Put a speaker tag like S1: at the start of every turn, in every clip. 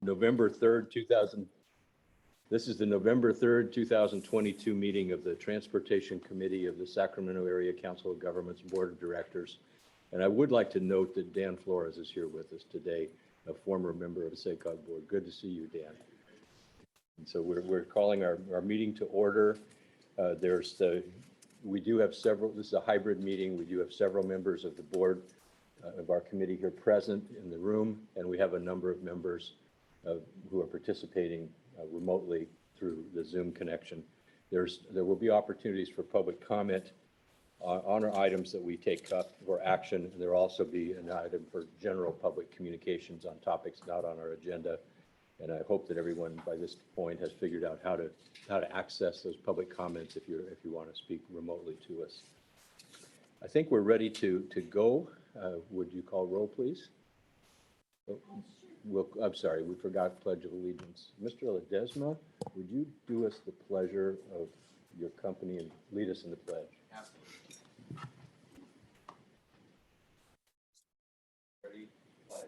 S1: November 3rd, 2000. This is the November 3rd, 2022 meeting of the Transportation Committee of the Sacramento Area Council of Governments Board of Directors. And I would like to note that Dan Flores is here with us today, a former member of the SACOG board. Good to see you, Dan. And so we're calling our meeting to order. We do have several, this is a hybrid meeting. We do have several members of the board of our committee here present in the room, and we have a number of members who are participating remotely through the Zoom connection. There will be opportunities for public comment on our items that we take up for action, and there will also be an item for general public communications on topics not on our agenda. And I hope that everyone by this point has figured out how to access those public comments if you want to speak remotely to us. I think we're ready to go. Would you call roll, please? I'm sorry, we forgot Pledge of Allegiance. Mr. Ledesma, would you do us the pleasure of your company and lead us in the pledge?
S2: Absolutely. Ready? Pledge.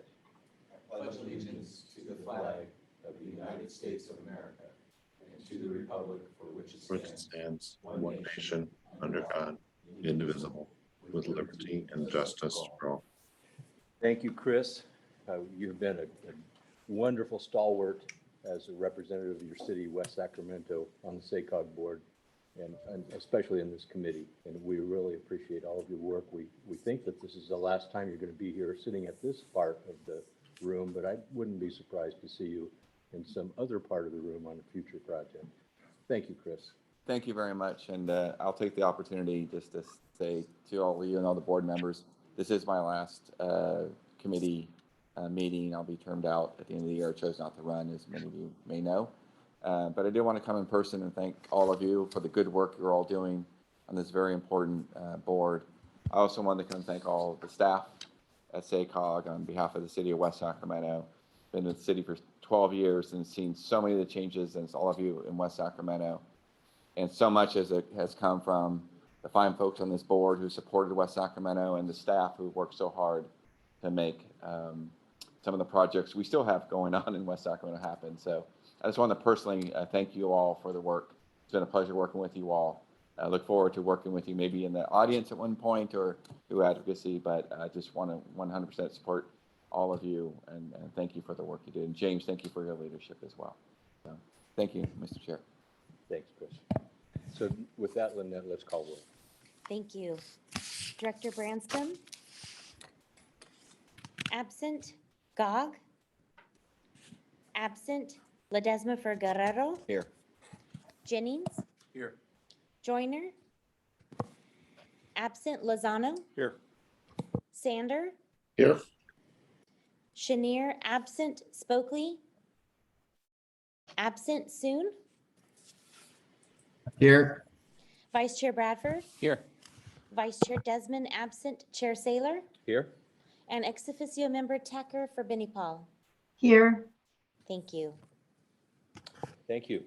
S2: I pledge allegiance to the flag of the United States of America and to the republic for which it stands,
S3: one nation, under God, indivisible, with liberty and justice for all.
S1: Thank you, Chris. You've been a wonderful stalwart as a representative of your city, West Sacramento, on the SACOG board, and especially in this committee. And we really appreciate all of your work. We think that this is the last time you're going to be here sitting at this part of the room, but I wouldn't be surprised to see you in some other part of the room on a future project. Thank you, Chris.
S2: Thank you very much. And I'll take the opportunity just to say to all of you and all the board members, this is my last committee meeting. I'll be termed out at the end of the year. I chose not to run, as many of you may know. But I did want to come in person and thank all of you for the good work you're all doing on this very important board. I also wanted to come thank all of the staff at SACOG on behalf of the city of West Sacramento. Been with the city for 12 years and seen so many of the changes as all of you in West Sacramento. And so much as it has come from the fine folks on this board who supported West Sacramento and the staff who worked so hard to make some of the projects we still have going on in West Sacramento happen. So I just want to personally thank you all for the work. It's been a pleasure working with you all. I look forward to working with you maybe in the audience at one point or through advocacy, but I just want to 100% support all of you and thank you for the work you did. And James, thank you for your leadership as well. So thank you, Mr. Chair.
S1: Thanks, Chris. So with that, Lynette, let's call roll.
S4: Thank you. Director Branscombe? Absent. Gog? Absent. Ledesma for Guerrero?
S2: Here.
S4: Jennings?
S2: Here.
S4: Joyner? Absent. Lozano?
S2: Here.
S4: Sander?
S3: Here.
S4: Chenier? Absent. Spokley? Absent. Soon?
S5: Here.
S4: Vice Chair Bradford?
S2: Here.
S4: Vice Chair Desmond? Absent. Chair Saylor?
S1: Here?
S4: And ex officio member Tucker for Benny Paul.
S6: Here.
S4: Thank you.
S1: Thank you.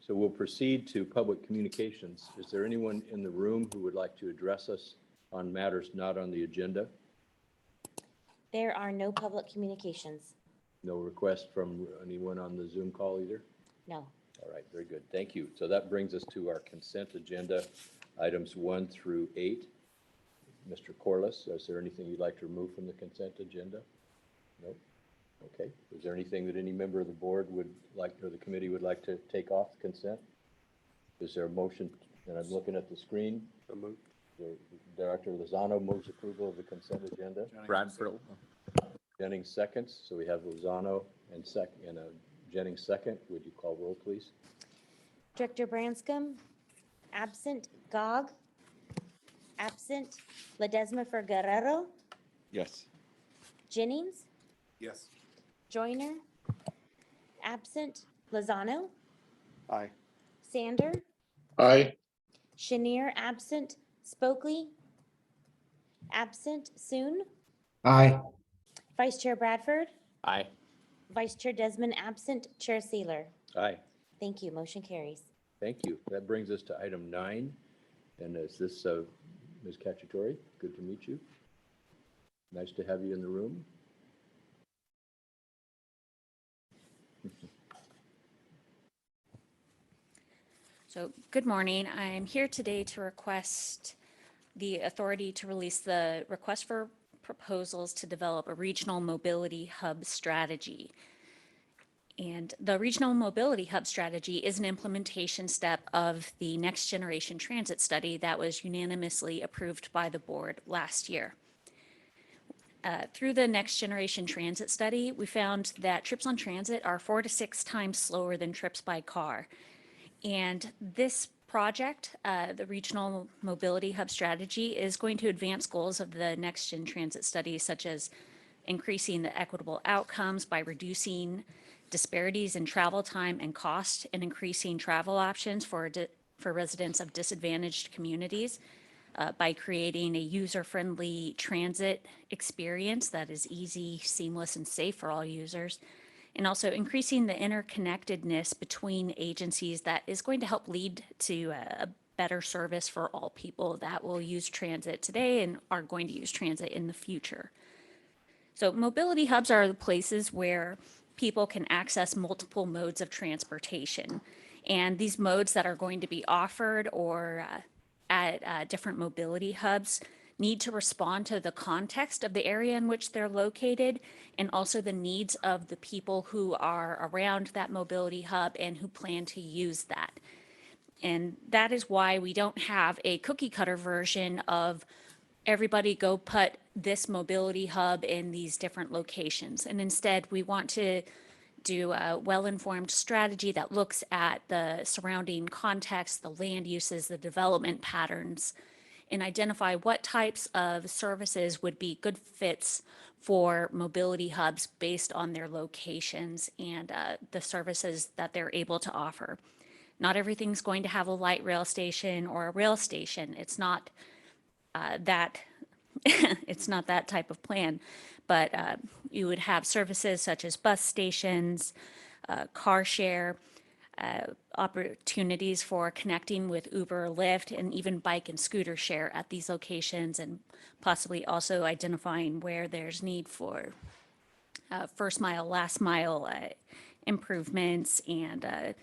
S1: So we'll proceed to public communications. Is there anyone in the room who would like to address us on matters not on the agenda?
S4: There are no public communications.
S1: No request from anyone on the Zoom call either?
S4: No.
S1: All right, very good. Thank you. So that brings us to our consent agenda, items 1 through 8. Mr. Corliss, is there anything you'd like to remove from the consent agenda? Nope. Okay. Is there anything that any member of the board would like, or the committee would like to take off consent? Is there a motion? And I'm looking at the screen.
S7: So moved.
S1: Director Lozano moves approval of the consent agenda.
S2: Bradford.
S1: Jennings seconds. So we have Lozano and Jennings second. Would you call roll, please?
S4: Director Branscombe, absent. Gog, absent. Ledesma for Guerrero.
S2: Yes.
S4: Jennings,
S7: Yes.
S4: Joyner, absent. Lozano,
S7: Aye.
S4: Sander,
S3: Aye.
S4: Chenier, absent. Spokley, absent. Soon,
S5: Aye.
S4: Vice Chair Bradford,
S2: Aye.
S4: Vice Chair Desmond, absent. Chair Saylor.
S1: Aye.
S4: Thank you. Motion carries.
S1: Thank you. That brings us to item 9. And is this Ms. Cacciatore? Good to meet you. Nice to have you in the room.
S5: So, good morning. I'm here today to request the authority to release the request for proposals to develop a regional mobility hub strategy. And the regional mobility hub strategy is an implementation step of the next generation transit study that was unanimously approved by the board last year. Through the next generation transit study, we found that trips on transit are 4 to 6 times slower than trips by car. And this project, the Regional Mobility Hub Strategy, is going to advance goals of the Next Gen Transit study, such as increasing the equitable outcomes by reducing disparities in travel time and cost, and increasing travel options for residents of disadvantaged communities by creating a user-friendly transit experience that is easy, seamless, and safe for all users, and also increasing the interconnectedness between agencies that is going to help lead to a better service for all people that will use transit today and are going to use transit in the future. So mobility hubs are the places where people can access multiple modes of transportation. And these modes that are going to be offered or at different mobility hubs need to respond to the context of the area in which they're located and also the needs of the people who are around that mobility hub and who plan to use that. And that is why we don't have a cookie cutter version of everybody go put this mobility hub in these different locations. And instead, we want to do a well-informed strategy that looks at the surrounding context, the land uses, the development patterns, and identify what types of services would be good fits for mobility hubs based on their locations and the services that they're able to offer. Not everything's going to have a light rail station or a rail station. It's not that it's not that type of plan, but you would have services such as bus stations, car share, opportunities for connecting with Uber or Lyft, and even bike and scooter share at these locations, and possibly also identifying where there's need for first mile, last mile improvements, and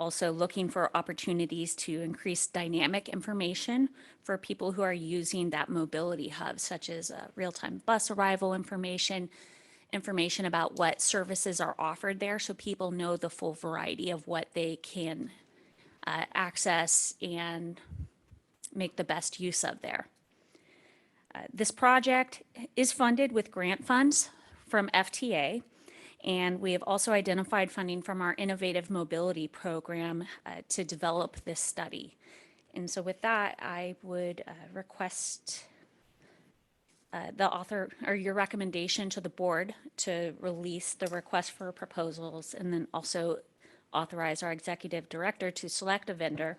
S5: also looking for opportunities to increase dynamic information for people who are using that mobility hub, such as real-time bus arrival information, information about what services are offered there so people know the full variety of what they can access and make the best use of there. This project is funded with grant funds from FTA, and we have also identified funding from our Innovative Mobility Program to develop this study. And so with that, I would request the author or your recommendation to the board to release the request for proposals, and then also authorize our executive director to select a vendor,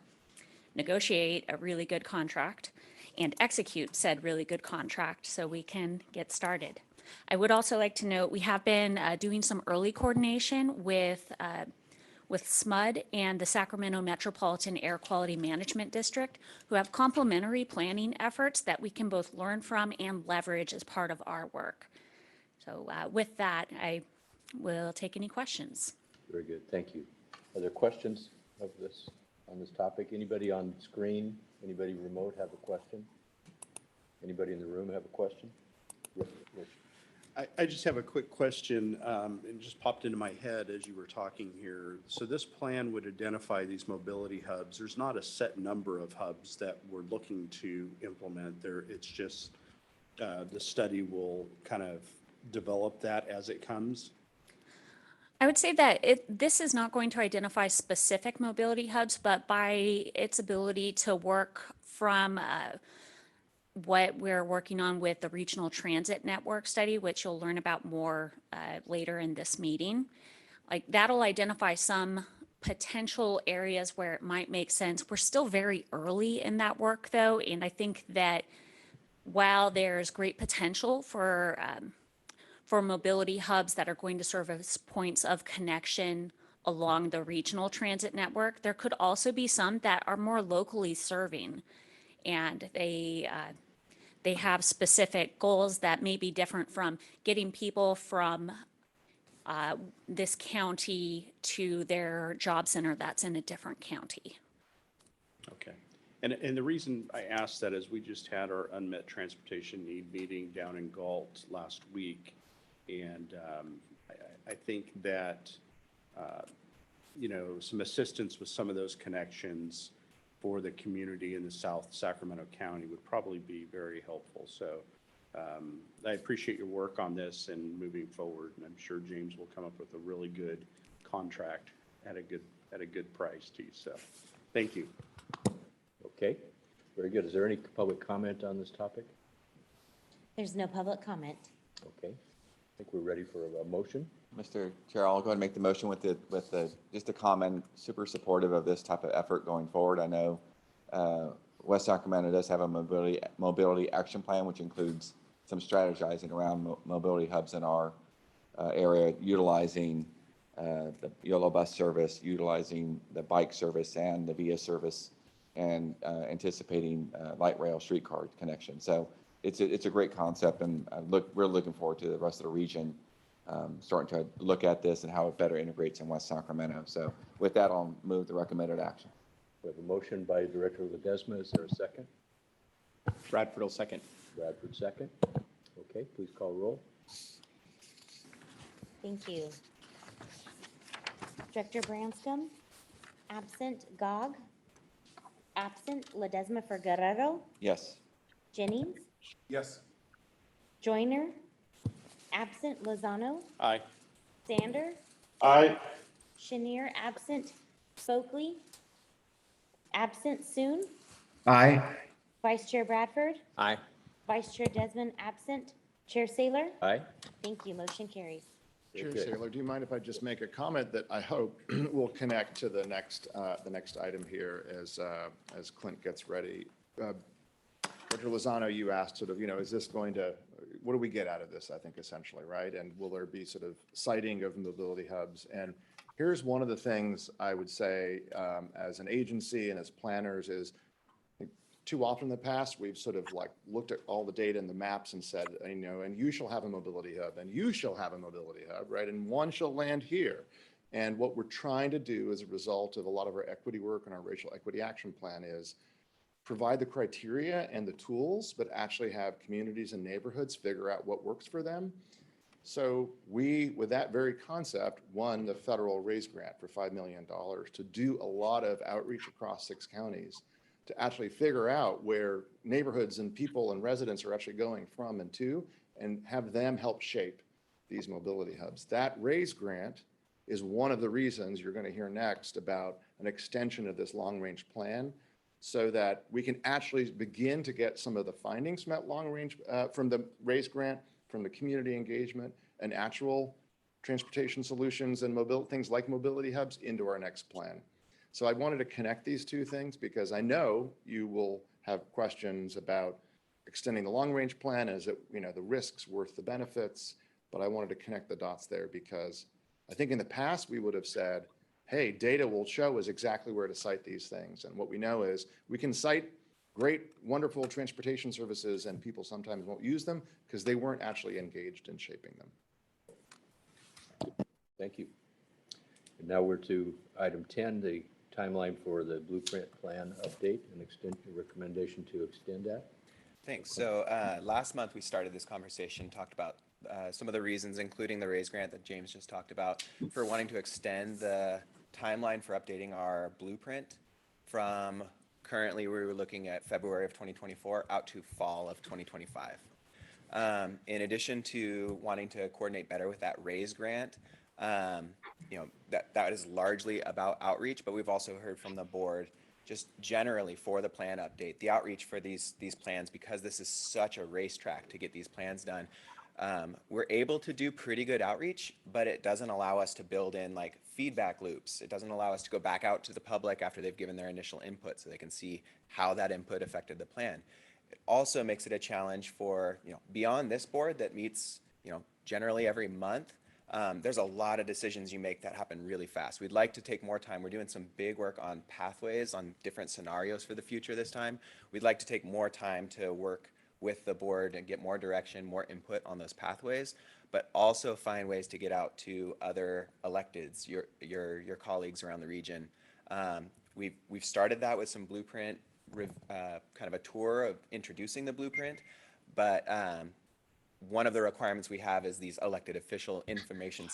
S5: negotiate a really good contract, and execute said really good contract so we can get started. I would also like to note we have been doing some early coordination with SMUD and the Sacramento Metropolitan Air Quality Management District, who have complementary planning efforts that we can both learn from and leverage as part of our work. So with that, I will take any questions.
S1: Very good, thank you. Are there questions of this, on this topic? Anybody on screen, anybody remote have a question? Anybody in the room have a question? Yes.
S6: I just have a quick question. It just popped into my head as you were talking here. So this plan would identify these mobility hubs. There's not a set number of hubs that we're looking to implement there. It's just the study will kind of develop that as it comes.
S5: I would say that this is not going to identify specific mobility hubs, but by its ability to work from what we're working on with the Regional Transit Network study, which you'll learn about more later in this meeting. Like that'll identify some potential areas where it might make sense. We're still very early in that work though, and I think that while there's great potential for mobility hubs that are going to serve as points of connection along the regional transit network, there could also be some that are more locally serving, and they have specific goals that may be different from getting people from this county to their job center that's in a different county.
S6: Okay. And the reason I asked that is we just had our unmet transportation need meeting down in Galt last week. And I think that, some assistance with some of those connections for the community in the South Sacramento County would probably be very helpful. So I appreciate your work on this and moving forward. And I'm sure James will come up with a really good contract at a good price too. So thank you.
S1: Okay, very good. Is there any public comment on this topic?
S4: There's no public comment.
S1: Okay, I think we're ready for a motion.
S2: Mr. Chair, I'll go ahead and make the motion with just a comment, super supportive of this type of effort going forward. I know West Sacramento does have a mobility action plan, which includes some strategizing around mobility hubs in our area, utilizing the YOLO bus service, utilizing the bike service and the VIA service, and anticipating light rail streetcar connection. So it's a great concept, and we're looking forward to the rest of the region starting to look at this and how it better integrates in West Sacramento. So with that, I'll move the recommended action.
S1: We have a motion by Director Ledesma. Is there a second?
S7: Bradford will second.
S1: Bradford, second. Okay, please call roll.
S4: Thank you. Director Branscombe, absent Gog, absent Ledesma for Guerrero,
S2: Yes.
S4: Jennings,
S7: Yes.
S4: Joyner, absent Lozano,
S6: Aye.
S4: Sander,
S3: Aye.
S4: Chenier, absent Stokely, absent Soon,
S7: Aye.
S4: Vice Chair Bradford,
S1: Aye.
S4: Vice Chair Desmond, absent Chair Saylor.
S1: Aye.
S4: Thank you. Motion carries.
S3: Chair
S1: Very good.
S3: Saylor, do you mind if I just make a comment that I hope will connect to the next item here as Clint gets ready? Dr. Lozano, you asked sort of, is this going to, what do we get out of this, I think, essentially, right? And will there be sort of siting of mobility hubs? And here's one of the things I would say as an agency and as planners is, too often in the past, we've sort of like looked at all the data and the maps and said, and you shall have a mobility hub, and you shall have a mobility hub, right? And one shall land here. And what we're trying to do as a result of a lot of our equity work and our racial equity action plan is provide the criteria and the tools, but actually have communities and neighborhoods figure out what works for them. So we, with that very concept, won the federal RAISE grant for $5 million to do a lot of outreach across 6 counties to actually figure out where neighborhoods and people and residents are actually going from and to, and have them help shape these mobility hubs. That RAISE grant is one of the reasons you're going to hear next about an extension of this long-range plan so that we can actually begin to get some of the findings from that long-range, from the RAISE grant, from the community engagement and actual transportation solutions and things like mobility hubs into our next plan. So I wanted to connect these two things because I know you will have questions about extending the long-range plan. Is it, the risks worth the benefits? But I wanted to connect the dots there because I think in the past we would have said, hey, data will show us exactly where to site these things. And what we know is we can cite great, wonderful transportation services and people sometimes won't use them because they weren't actually engaged in shaping them.
S1: Thank you. And now we're to item 10, the timeline for the blueprint plan update and recommendation to extend that.
S8: Thanks. So last month we started this conversation, talked about some of the reasons, including the RAISE grant that James just talked about, for wanting to extend the timeline for updating our blueprint from currently we were looking at February of 2024 out to fall of 2025. In addition to wanting to coordinate better with that RAISE grant, that is largely about outreach, but we've also heard from the board just generally for the plan update, the outreach for these plans, because this is such a racetrack to get these plans done. We're able to do pretty good outreach, but it doesn't allow us to build in like feedback loops. It doesn't allow us to go back out to the public after they've given their initial input so they can see how that input affected the plan. It also makes it a challenge for, beyond this board that meets, generally every month. There's a lot of decisions you make that happen really fast. We'd like to take more time. We're doing some big work on pathways, on different scenarios for the future this time. We'd like to take more time to work with the board and get more direction, more input on those pathways, but also find ways to get out to other electeds, your colleagues around the region, We've started that with some blueprint, kind of a tour of introducing the blueprint, but one of the requirements we have is these elected official information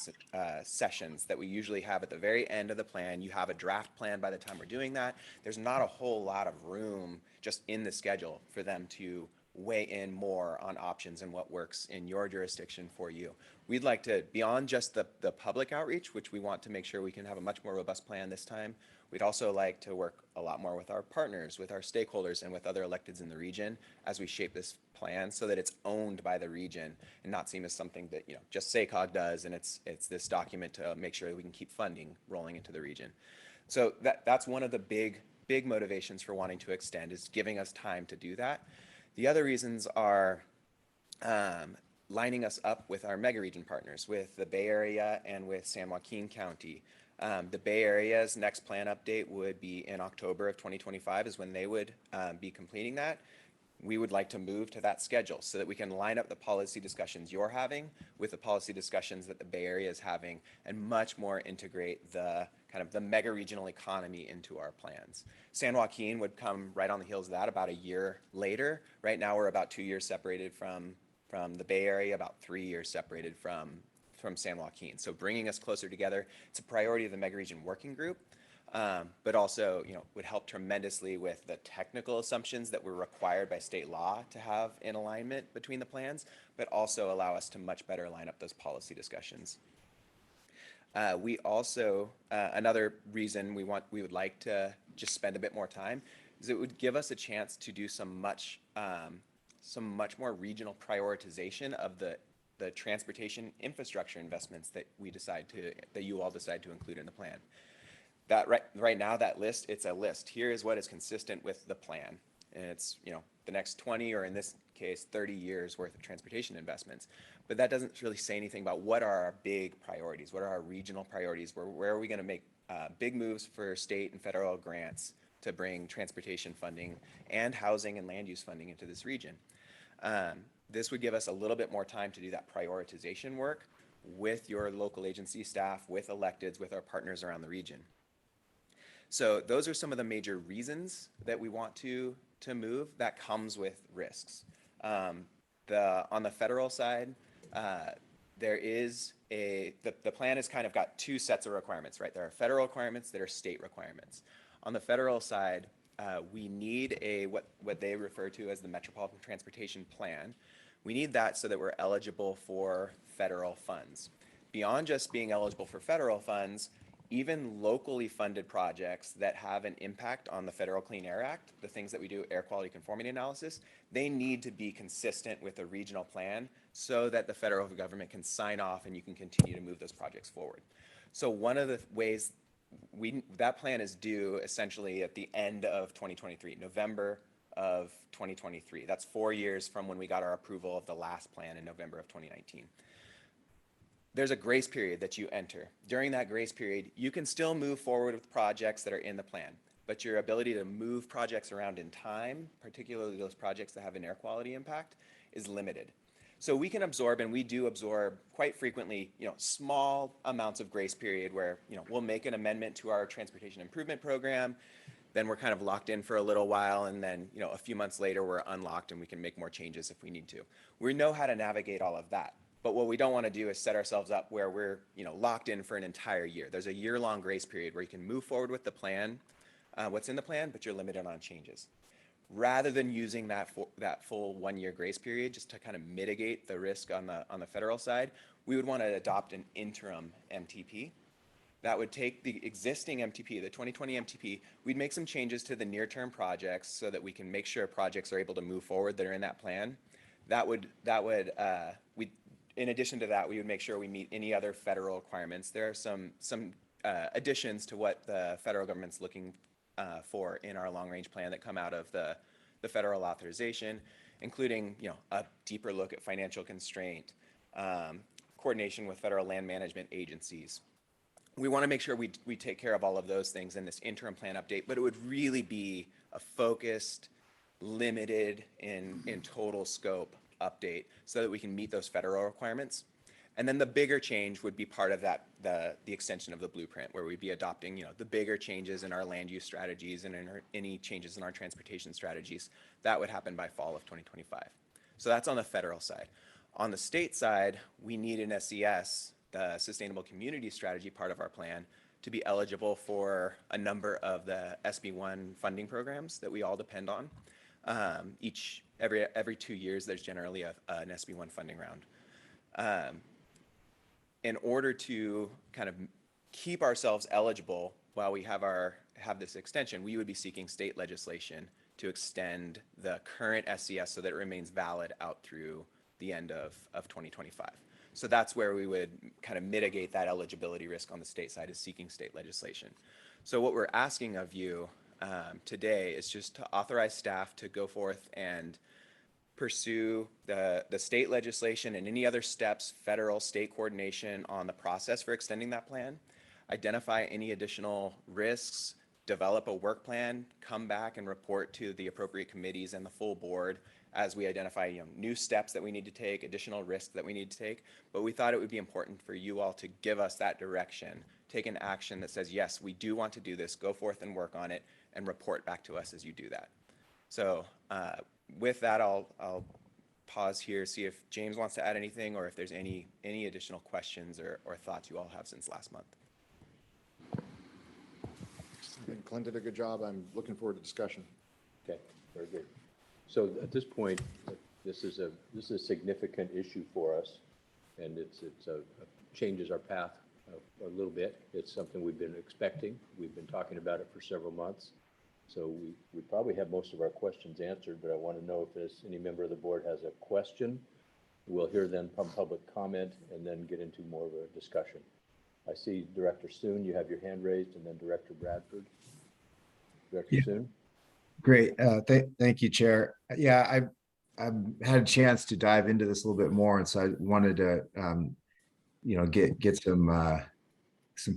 S8: sessions that we usually have at the very end of the plan. You have a draft plan by the time we're doing that. There's not a whole lot of room just in the schedule for them to weigh in more on options and what works in your jurisdiction for you. We'd like to, beyond just the public outreach, which we want to make sure we can have a much more robust plan this time, we'd also like to work a lot more with our partners, with our stakeholders, and with other electeds in the region as we shape this plan so that it's owned by the region and not seen as something that, you know, just SACOG does and it's this document to make sure that we can keep funding rolling into the region. So that's one of the big motivations for wanting to extend, is giving us time to do that. The other reasons are lining us up with our mega region partners, with the Bay Area and with San Joaquin County. The Bay Area's next plan update would be in October of 2025 is when they would be completing that. We would like to move to that schedule so that we can line up the policy discussions you're having with the policy discussions that the Bay Area is having, and much more integrate the kind of the mega regional economy into our plans. San Joaquin would come right on the heels of that about a year later. Right now we're about 2 years separated from the Bay Area, about 3 years separated from San Joaquin. So bringing us closer together, it's a priority of the mega region working group. But also, you know, would help tremendously with the technical assumptions that were required by state law to have in alignment between the plans, but also allow us to much better line up those policy discussions. We also, another reason we would like to just spend a bit more time is it would give us a chance to do some much more regional prioritization of the transportation infrastructure investments that you all decide to include in the plan. That right now, that list, it's a list. Here is what is consistent with the plan. And it's, you know, the next 20, or in this case, 30 years worth of transportation investments. But that doesn't really say anything about what are our big priorities, what are our regional priorities, where are we going to make big moves for state and federal grants to bring transportation funding and housing and land use funding into this region. This would give us a little bit more time to do that prioritization work with your local agency staff, with electeds, with our partners around the region. So those are some of the major reasons that we want to move. That comes with risks. On the federal side, there is the plan has kind of got two sets of requirements, right? There are federal requirements, there are state requirements. On the federal side, we need what they refer to as the Metropolitan Transportation Plan. We need that so that we're eligible for federal funds. Beyond just being eligible for federal funds, even locally funded projects that have an impact on the Federal Clean Air Act, the things that we do, air quality conformity analysis, they need to be consistent with the regional plan so that the federal government can sign off and you can continue to move those projects forward. So one of the ways that plan is due essentially at the end of 2023, November of 2023. That's 4 years from when we got our approval of the last plan in November of 2019. There's a grace period that you enter. During that grace period, you can still move forward with projects that are in the plan, but your ability to move projects around in time, particularly those projects that have an air quality impact, is limited. So we can absorb, and we do absorb quite frequently, you know, small amounts of grace period where, you know, we'll make an amendment to our transportation improvement program, then we're kind of locked in for a little while, and then, you know, a few months later we're unlocked and we can make more changes if we need to. We know how to navigate all of that. But what we don't want to do is set ourselves up where we're, you know, locked in for an entire year. There's a year-long grace period where you can move forward with the plan, what's in the plan, but you're limited on changes. Rather than using that full 1 year grace period just to kind of mitigate the risk on the federal side, we would want to adopt an interim MTP. That would take the existing MTP, the 2020 MTP, we'd make some changes to the near-term projects so that we can make sure projects are able to move forward that are in that plan. In addition to that, we would make sure we meet any other federal requirements. There are some additions to what the federal government's looking for in our long-range plan that come out of the federal authorization, including, you know, a deeper look at financial constraint, coordination with federal land management agencies. We want to make sure we take care of all of those things in this interim plan update, but it would really be a focused, limited in total scope update so that we can meet those federal requirements. And then the bigger change would be part of that, the extension of the blueprint, where we'd be adopting, you know, the bigger changes in our land use strategies and in any changes in our transportation strategies. That would happen by fall of 2025. So that's on the federal side. On the state side, we need an SES, the Sustainable Community Strategy part of our plan, to be eligible for a number of the SB1 funding programs that we all depend on. Every 2 years, there's generally an SB1 funding round. In order to kind of keep ourselves eligible while we have this extension, we would be seeking state legislation to extend the current SCS so that it remains valid out through the end of 2025. So that's where we would kind of mitigate that eligibility risk on the state side, is seeking state legislation. So what we're asking of you today is just to authorize staff to go forth and pursue the state legislation and any other steps, federal, state coordination on the process for extending that plan, identify any additional risks, develop a work plan, come back and report to the appropriate committees and the full board as we identify, you know, new steps that we need to take, additional risks that we need to take. But we thought it would be important for you all to give us that direction, take an action that says, yes, we do want to do this, go forth and work on it, and report back to us as you do that. So with that, I'll pause here, see if James wants to add anything, or if there's any additional questions or thoughts you all have since last month.
S3: I think Clint did a good job. I'm looking forward to discussion.
S1: Okay, very good. So at this point, this is a significant issue for us, and it changes our path a little bit. It's something we've been expecting. We've been talking about it for several months. So we probably have most of our questions answered, but I want to know if there's any member of the board has a question. We'll hear then from public comment and then get into more of a discussion. I see Director Soon, you have your hand raised, and then Director Bradford. Director Soon?
S9: Great. Thank you, Chair. Yeah, I've had a chance to dive into this a little bit more, and so I wanted to, get some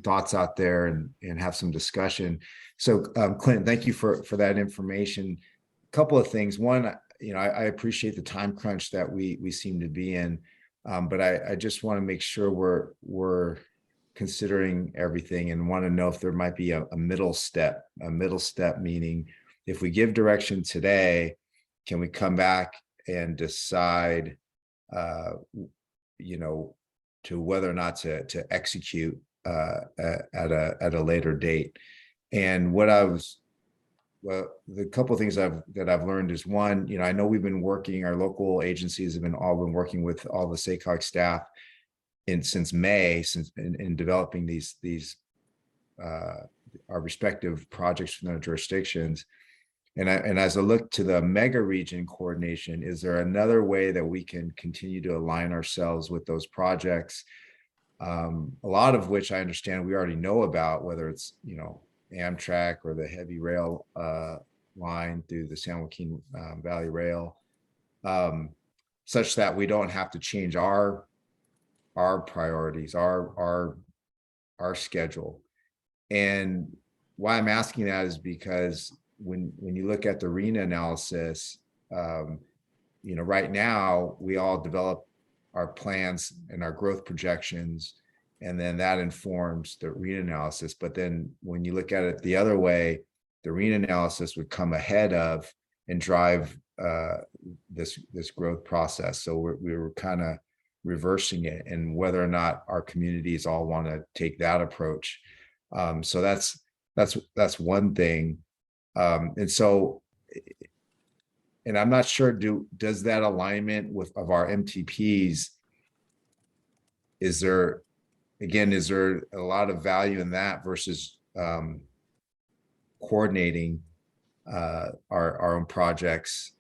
S9: thoughts out there and have some discussion. So, Clinton, thank you for that information. A couple of things. One, I appreciate the time crunch that we seem to be in, but I just want to make sure we're considering everything and want to know if there might be a middle step. A middle step meaning, if we give direction today, can we come back and decide, to whether or not to execute at a later date? And the couple of things that I've learned is, one, I know we've been working, our local agencies have all been working with all the SACOG staff since May, in developing these our respective projects from their jurisdictions. And as I look to the mega region coordination, is there another way that we can continue to align ourselves with those projects? A lot of which I understand we already know about, whether it's, Amtrak or the heavy rail line through the San Joaquin Valley Rail, such that we don't have to change our priorities, our schedule. And why I'm asking that is because when you look at the RENA analysis, right now we all develop our plans and our growth projections, and then that informs the RENA analysis. But then when you look at it the other way, the RENA analysis would come ahead of and drive this growth process. So we were kind of reversing it, and whether or not our communities all want to take that approach. So that's one thing. And I'm not sure, does that alignment of our MTPs, is there a lot of value in that versus coordinating our own projects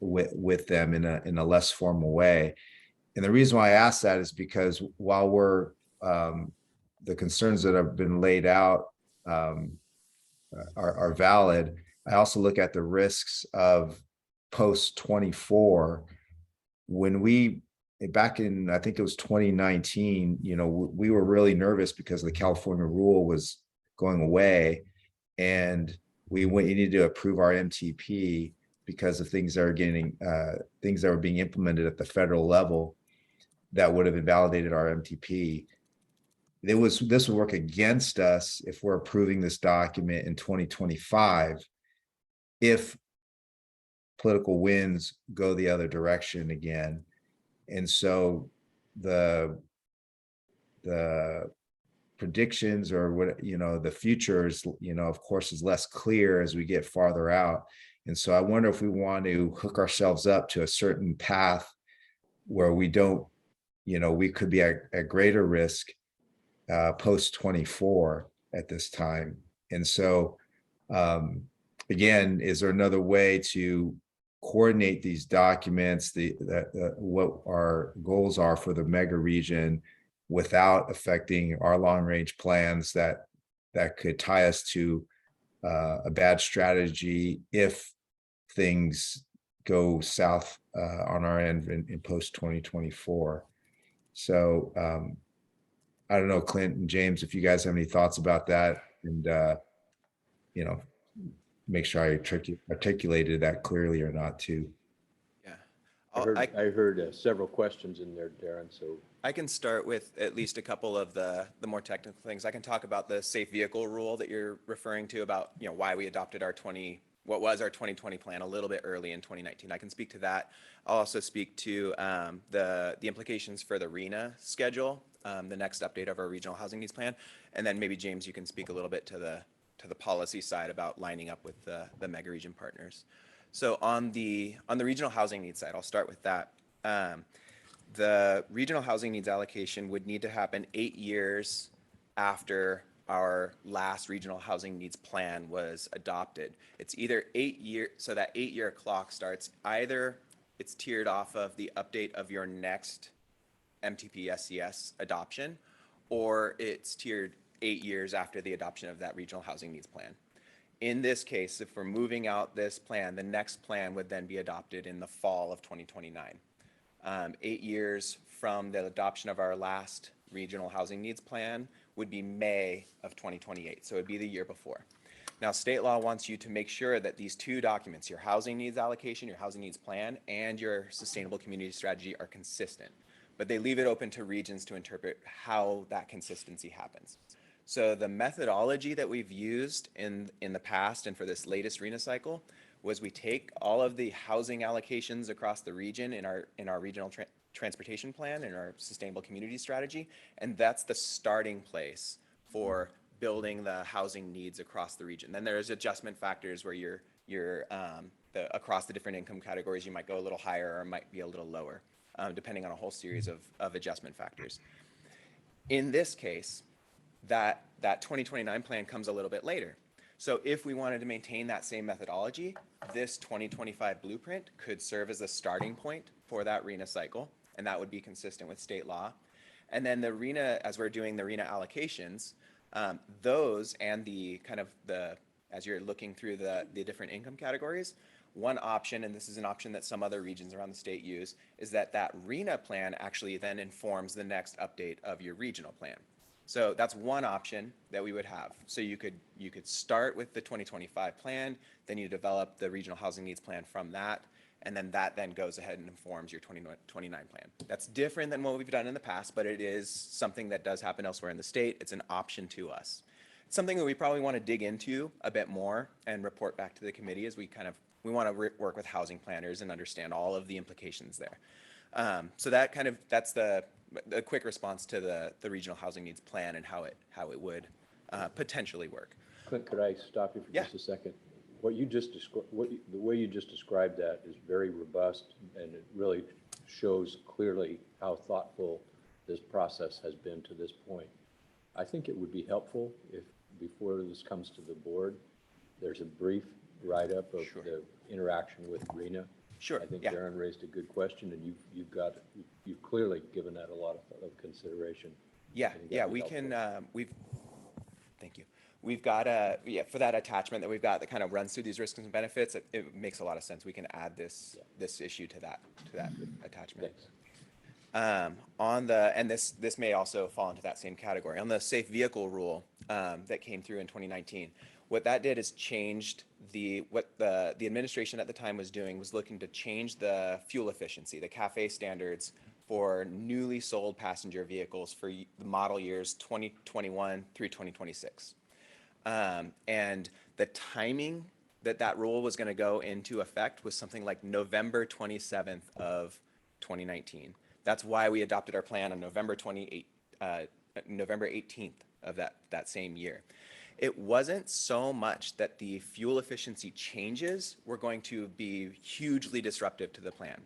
S9: with them in a less formal way? And the reason why I ask that is because while the concerns that have been laid out are valid, I also look at the risks of post 24. When back in, I think it was 2019, we were really nervous because the California rule was going away, and we needed to approve our MTP because of things that were being implemented at the federal level. that would have invalidated our MTP. This would work against us if we're approving this document in 2025, if political winds go the other direction again. And so the predictions, or what, the future is, of course, is less clear as we get farther out. And so I wonder if we want to hook ourselves up to a certain path where we don't, we could be at greater risk post 24 at this time. And so again, is there another way to coordinate these documents, what our goals are for the mega region, without affecting our long range plans that could tie us to a bad strategy if things go south on our end in post 2024. So I don't know, Clint and James, if you guys have any thoughts about that, and make sure I articulated that clearly or not too.
S8: Yeah.
S1: I heard several questions in there, Darren, so.
S8: I can start with at least a couple of the more technical things. I can talk about the safe vehicle rule that you're referring to, about why we adopted what was our 2020 plan a little bit early in 2019. I can speak to that. I'll also speak to the implications for the RHNA schedule, the next update of our regional housing needs plan, and then maybe James, you can speak a little bit to the policy side about lining up with the mega region partners. So on the regional housing needs side, I'll start with that. The regional housing needs allocation would need to happen 8 years after our last regional housing needs plan was adopted. It's either 8 years, so that 8-year clock starts, either it's tiered off of the update of your next MTP SCS adoption, or it's tiered 8 years after the adoption of that regional housing needs plan. In this case, if we're moving out this plan, the next plan would then be adopted in the fall of 2029. 8 years from the adoption of our last regional housing needs plan would be May of 2028, so it'd be the year before. Now, state law wants you to make sure that these two documents, your housing needs allocation, your housing needs plan, and your sustainable community strategy, are consistent, but they leave it open to regions to interpret how that consistency happens. So the methodology that we've used in the past and for this latest RHNA cycle was we take all of the housing allocations across the region in our regional transportation plan and our sustainable community strategy, and that's the starting place for building the housing needs across the region. Then there's adjustment factors where you're across the different income categories, you might go a little higher or might be a little lower, depending on a whole series of adjustment factors. In this case, that 2029 plan comes a little bit later. So if we wanted to maintain that same methodology, this 2025 blueprint could serve as a starting point for that RHNA cycle, and that would be consistent with state law. And then the RHNA, as we're doing the RHNA allocations, those and as you're looking through the different income categories, one option, and this is an option that some other regions around the state use, is that RHNA plan actually then informs the next update of your regional plan. So that's one option that we would have. So you could start with the 2025 plan, then you develop the regional housing needs plan from that, and then that then goes ahead and informs your 2029 plan. That's different than what we've done in the past, but it is something that does happen elsewhere in the state. It's an option to us. It's something that we probably want to dig into a bit more and report back to the committee as we want to work with housing planners and understand all of the implications there. So that's the quick response to the regional housing needs plan and how it would potentially work.
S1: Clint, could I stop you for just a second? The way you just described that is very robust, and it really shows clearly how thoughtful this process has been to this point. I think it would be helpful if, before this comes to the board, there's a brief write-up of the interaction with RHNA.
S8: Sure.
S1: I think Darren raised a good question, and you've clearly given that a lot of consideration.
S8: We can. Thank you. We've got for that attachment that we've got that kind of runs through these risks and benefits. It makes a lot of sense. We can add this issue to that attachment.
S1: Thanks.
S8: This may also fall into that same category on the safe vehicle rule that came through in 2019. What that did is changed what the administration at the time was doing was looking to change the fuel efficiency, the CAFE standards for newly sold passenger vehicles for the model years 2021 through 2026. And the timing that that rule was going to go into effect was something like November 27th of 2019. That's why we adopted our plan on November 18th of that same year. It wasn't so much that the fuel efficiency changes were going to be hugely disruptive to the plan.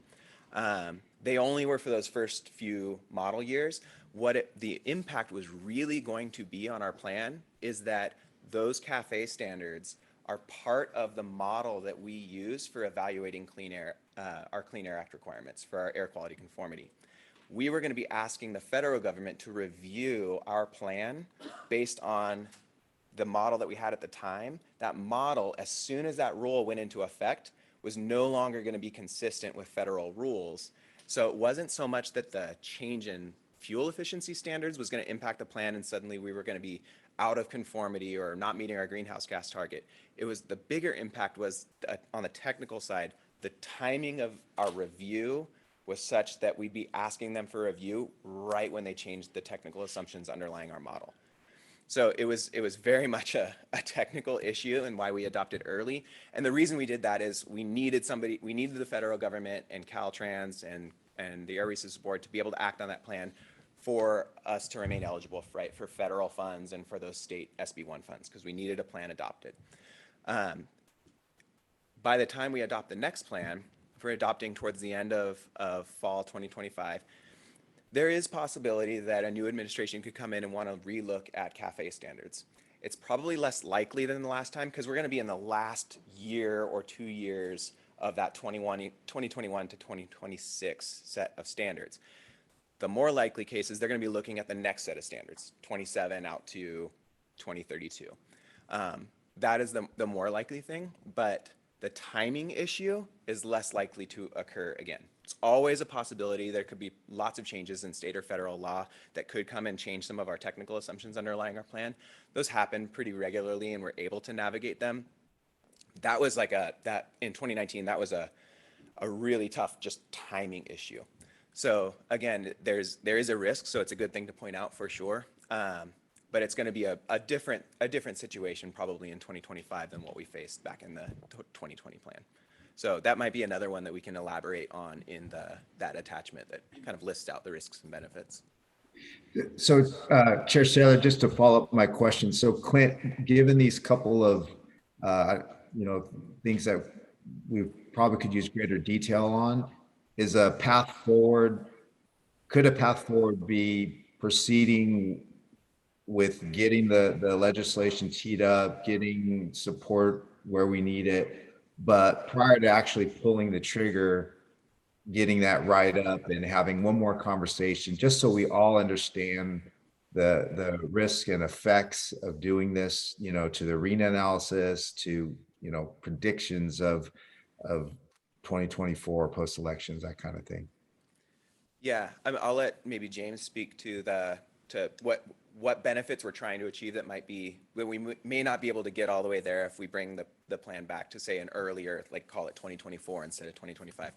S8: They only were for those first few model years. The impact was really going to be on our plan is that those CAFE standards are part of the model that we use for evaluating our Clean Air Act requirements for our air quality conformity. We were going to be asking the federal government to review our plan based on the model that we had at the time. That model, as soon as that rule went into effect, was no longer going to be consistent with federal rules. So it wasn't so much that the change in fuel efficiency standards was going to impact the plan and suddenly we were going to be out of conformity or not meeting our greenhouse gas target. It was the bigger impact was on the technical side. The timing of our review was such that we'd be asking them for review right when they changed the technical assumptions underlying our model. So it was very much a technical issue and why we adopted early. And the reason we did that is we needed the federal government and Caltrans and the Air Resources Board to be able to act on that plan for us to remain eligible for federal funds and for those state SB1 funds, because we needed a plan adopted. By the time we adopt the next plan, if we're adopting towards the end of fall 2025, there is possibility that a new administration could come in and want to relook at CAFE standards. It's probably less likely than the last time because we're going to be in the last year or 2 years of that 2021 to 2026 set of standards. The more likely case is they're going to be looking at the next set of standards, 27 out to 2032. That is the more likely thing, but the timing issue is less likely to occur again. It's always a possibility. There could be lots of changes in state or federal law that could come and change some of our technical assumptions underlying our plan. Those happen pretty regularly and we're able to navigate them. That was like in 2019, that was a really tough just timing issue. So again, there is a risk, so it's a good thing to point out for sure. But it's going to be a different situation probably in 2025 than what we faced back in the 2020 plan. So that might be another one that we can elaborate on in that attachment that kind of lists out the risks and benefits.
S9: So Chair Saylor, just to follow up my question. So Clint, given these couple of, things that we probably could use greater detail on, could a path forward be proceeding with getting the legislation teed up, getting support where we need it, but prior to actually pulling the trigger, getting that right up and having one more conversation, just so we all understand the risk and effects of doing this, to the RENA analysis, to, predictions of 2024 post-elections, that kind of thing.
S8: Yeah, I'll let maybe James speak to what benefits we're trying to achieve that we may not be able to get all the way there if we bring the plan back to say an earlier, like call it 2024 instead of 2025.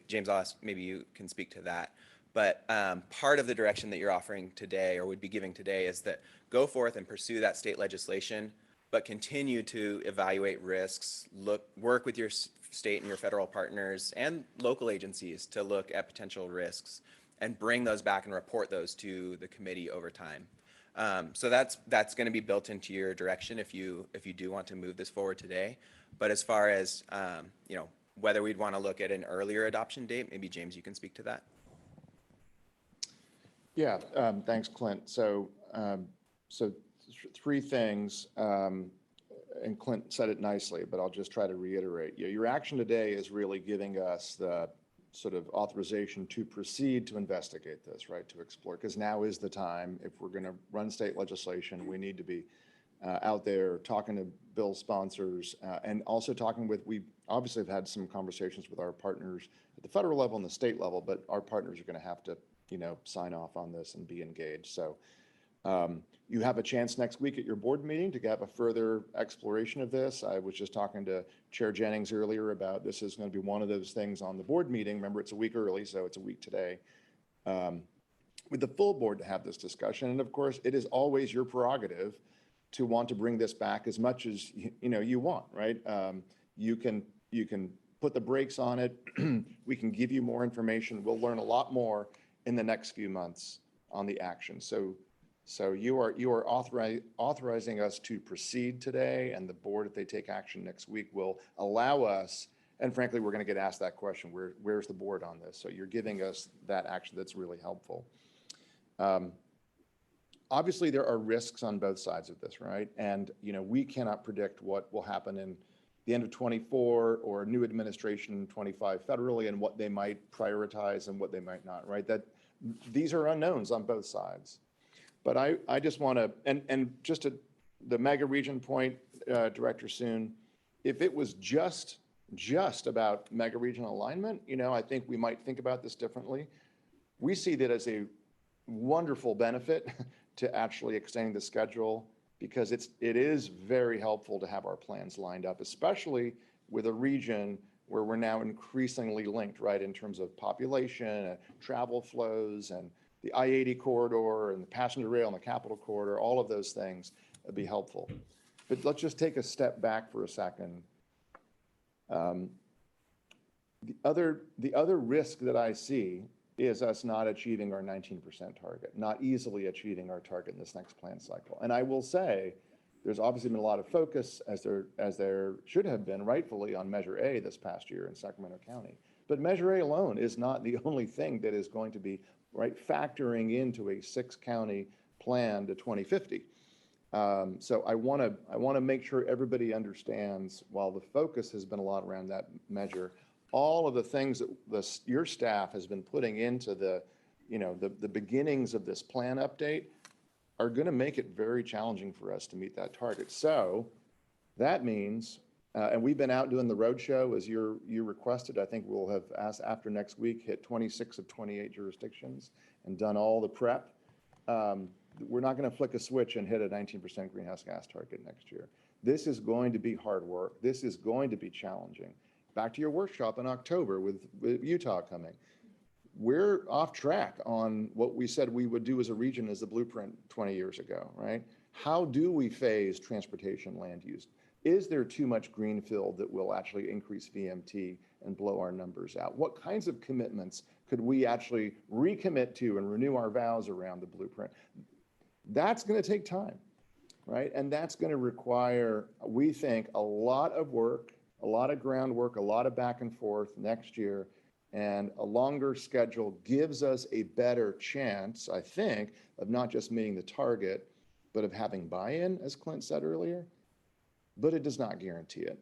S8: James, I'll ask, maybe you can speak to that. But part of the direction that you're offering today or would be giving today is that go forth and pursue that state legislation, but continue to evaluate risks, work with your state and your federal partners and local agencies to look at potential risks and bring those back and report those to the committee over time. So that's going to be built into your direction if you do want to move this forward today. But as far as whether we'd want to look at an earlier adoption date, maybe James, you can speak to that.
S3: Yeah, thanks, Clint. So three things, and Clint said it nicely, but I'll just try to reiterate. Your action today is really giving us the sort of authorization to proceed to investigate this, right, to explore, because now is the time. If we're going to run state legislation, we need to be out there talking to bill sponsors and also we obviously have had some conversations with our partners at the federal level and the state level, but our partners are going to have to, sign off on this and be engaged. So you have a chance next week at your board meeting to have a further exploration of this. I was just talking to Chair Jennings earlier about this is going to be one of those things on the board meeting. Remember, it's a week early, so it's a week today. with the full board to have this discussion. And of course, it is always your prerogative to want to bring this back as much as you want, right? You can put the brakes on it. We can give you more information. We'll learn a lot more in the next few months on the action. So you are authorizing us to proceed today, and the board, if they take action next week, will allow us. And frankly, we're going to get asked that question: where's the board on this? So you're giving us that action that's really helpful. Obviously, there are risks on both sides of this, right? And we cannot predict what will happen in the end of 24 or a new administration in 25 federally, and what they might prioritize and what they might not, right? That these are unknowns on both sides. But I just want to, and just to the mega region point, Director Soon, if it was just about mega regional alignment, I think we might think about this differently. We see that as a wonderful benefit to actually extending the schedule, because it is very helpful to have our plans lined up, especially with a region where we're now increasingly linked, right, in terms of population, travel flows, and the I-80 corridor and the passenger rail and the Capitol corridor. All of those things would be helpful. But let's just take a step back for a second. The other risk that I see is us not achieving our 19% target, not easily achieving our target in this next plan cycle. And I will say, there's obviously been a lot of focus, as there should have been rightfully, on Measure A this past year in Sacramento County. But Measure A alone is not the only thing that is going to be factoring into a 6-county plan to 2050. So I want to make sure everybody understands, while the focus has been a lot around that measure, all of the things that your staff has been putting into the beginnings of this plan update are going to make it very challenging for us to meet that target. So that means, and we've been out doing the roadshow as you requested. I think we'll have, after next week, hit 26 of 28 jurisdictions and done all the prep. We're not going to flick a switch and hit a 19% greenhouse gas target next year. This is going to be hard work. This is going to be challenging. Back to your workshop in October with Utah coming. We're off track on what we said we would do as a region as the blueprint 20 years ago, right? How do we phase transportation land use? Is there too much greenfield that will actually increase VMT and blow our numbers out? What kinds of commitments could we actually recommit to and renew our vows around the blueprint? That's going to take time, right? And that's going to require, we think, a lot of work, a lot of groundwork, a lot of back and forth next year. And a longer schedule gives us a better chance, I think, of not just meeting the target, but of having buy-in, as Clint said earlier. But it does not guarantee it.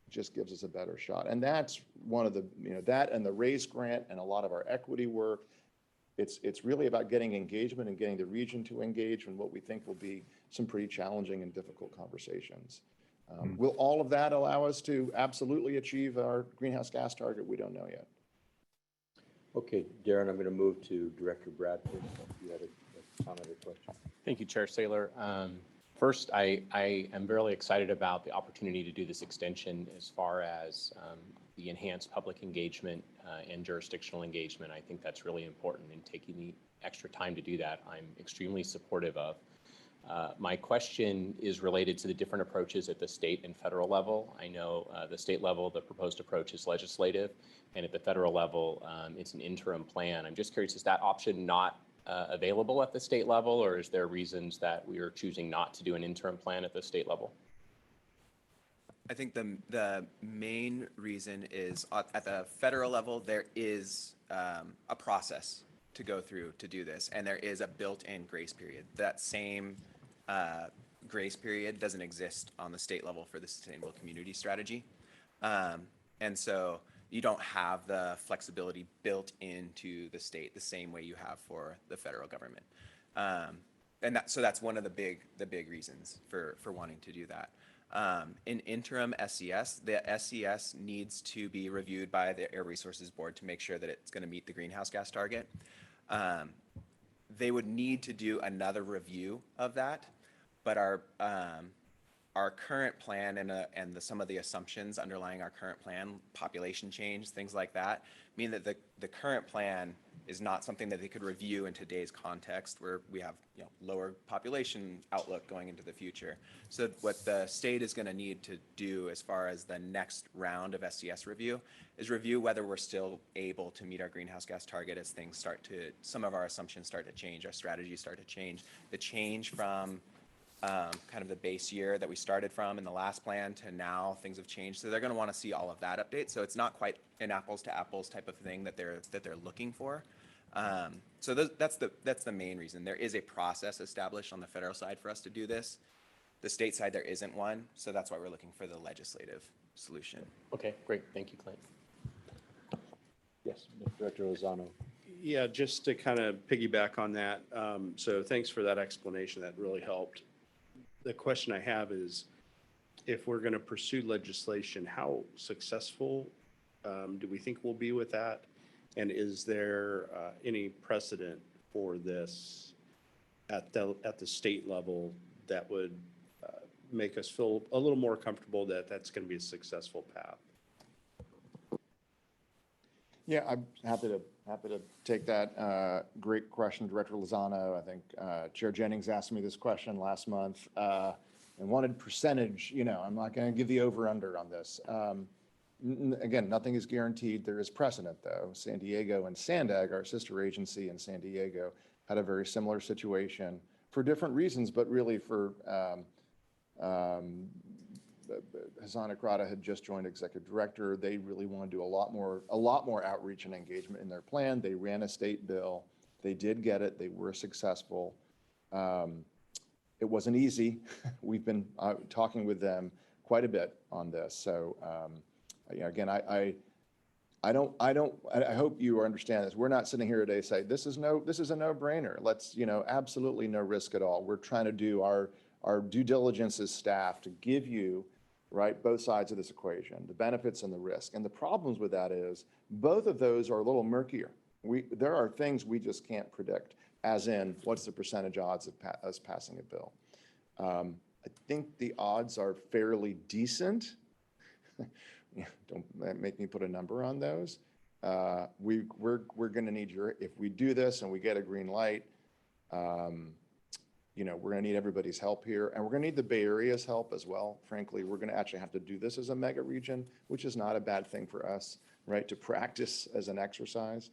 S3: It just gives us a better shot. And that's one of the, that and the RAISE grant and a lot of our equity work. It's really about getting engagement and getting the region to engage in what we think will be some pretty challenging and difficult conversations. Will all of that allow us to absolutely achieve our greenhouse gas target? We don't know yet.
S1: Okay, Darren, I'm going to move to Director Bradford. You had a comment or question?
S7: Thank you, Chair Saylor. First, I am really excited about the opportunity to do this extension as far as the enhanced public engagement and jurisdictional engagement. I think that's really important, in taking the extra time to do that. I'm extremely supportive of. My question is related to the different approaches at the state and federal level. I know the state level, the proposed approach is legislative, and at the federal level, it's an interim plan. I'm just curious, is that option not available at the state level, or is there reasons that we are choosing not to do an interim plan at the state level?
S8: I think the main reason is at the federal level, there is a process to go through to do this, and there is a built-in grace period. That same grace period doesn't exist on the state level for the Sustainable Community Strategy. And so you don't have the flexibility built into the state the same way you have for the federal government. And so that's one of the big reasons for wanting to do that. In interim SES, the SES needs to be reviewed by the Air Resources Board to make sure that it's going to meet the greenhouse gas target. They would need to do another review of that, but our current plan and some of the assumptions underlying our current plan, population change, things like that, mean that the current plan is not something that they could review in today's context where we have, you know, lower population outlook going into the future. So what the state is going to need to do as far as the next round of SCS review is review whether we're still able to meet our greenhouse gas target as things start to, some of our assumptions start to change, our strategies start to change. The change from kind of the base year that we started from in the last plan to now, things have changed. So they're going to want to see all of that update. So it's not quite an apples to apples type of thing that they're looking for. So that's the main reason. There is a process established on the federal side for us to do this. The state side, there isn't one. So that's why we're looking for the legislative solution.
S7: Okay, great. Thank you, Clint.
S1: Yes, Director Lozano.
S6: Yeah, just to kind of piggyback on that. So thanks for that explanation. That really helped. The question I have is, if we're going to pursue legislation, how successful do we think we'll be with that? And is there any precedent for this at the state level that would make us feel a little more comfortable that that's going to be a successful path?
S3: Yeah, I'm happy to take that. Great question, Director Lozano. I think Chair Jennings asked me this question last month and wanted percentage. You know, I'm not going to give the over/under on this. Again, nothing is guaranteed. There is precedent, though. San Diego and SANDAG, our sister agency in San Diego, had a very similar situation for different reasons, but really for Hassan Akrada had just joined executive director. They really want to do a lot more outreach and engagement in their plan. They ran a state bill. They did get it. They were successful. It wasn't easy. We've been talking with them quite a bit on this. So, you know, again, I hope you understand this. We're not sitting here today say this is a no-brainer. Let's, you know, absolutely no risk at all. We're trying to do our due diligence as staff to give you, right, both sides of this equation, the benefits and the risk. And the problems with that is both of those are a little murkier. There are things we just can't predict, as in what's the percentage odds of us passing a bill. I think the odds are fairly decent. Don't make me put a number on those. We're going to need if we do this and we get a green light, you know, we're going to need everybody's help here, and we're going to need the Bay Area's help as well. Frankly, we're going to actually have to do this as a mega region, which is not a bad thing for us, right, to practice as an exercise.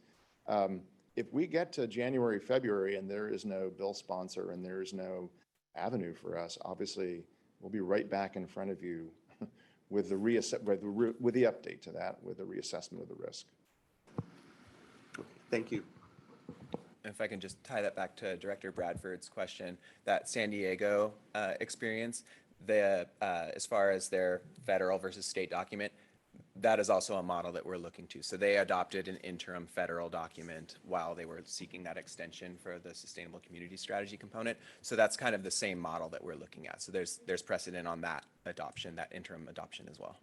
S3: If we get to January, February, and there is no bill sponsor and there is no avenue for us, obviously, we'll be right back in front of you with the with the update to that, with the reassessment of the risk.
S6: Thank you.
S8: If I can just tie that back to Director Bradford's question, that San Diego experience, as far as their federal versus state document, that is also a model that we're looking to. So they adopted an interim federal document while they were seeking that extension for the Sustainable Community Strategy component. So that's kind of the same model that we're looking at. So there's precedent on that adoption, that interim adoption as well.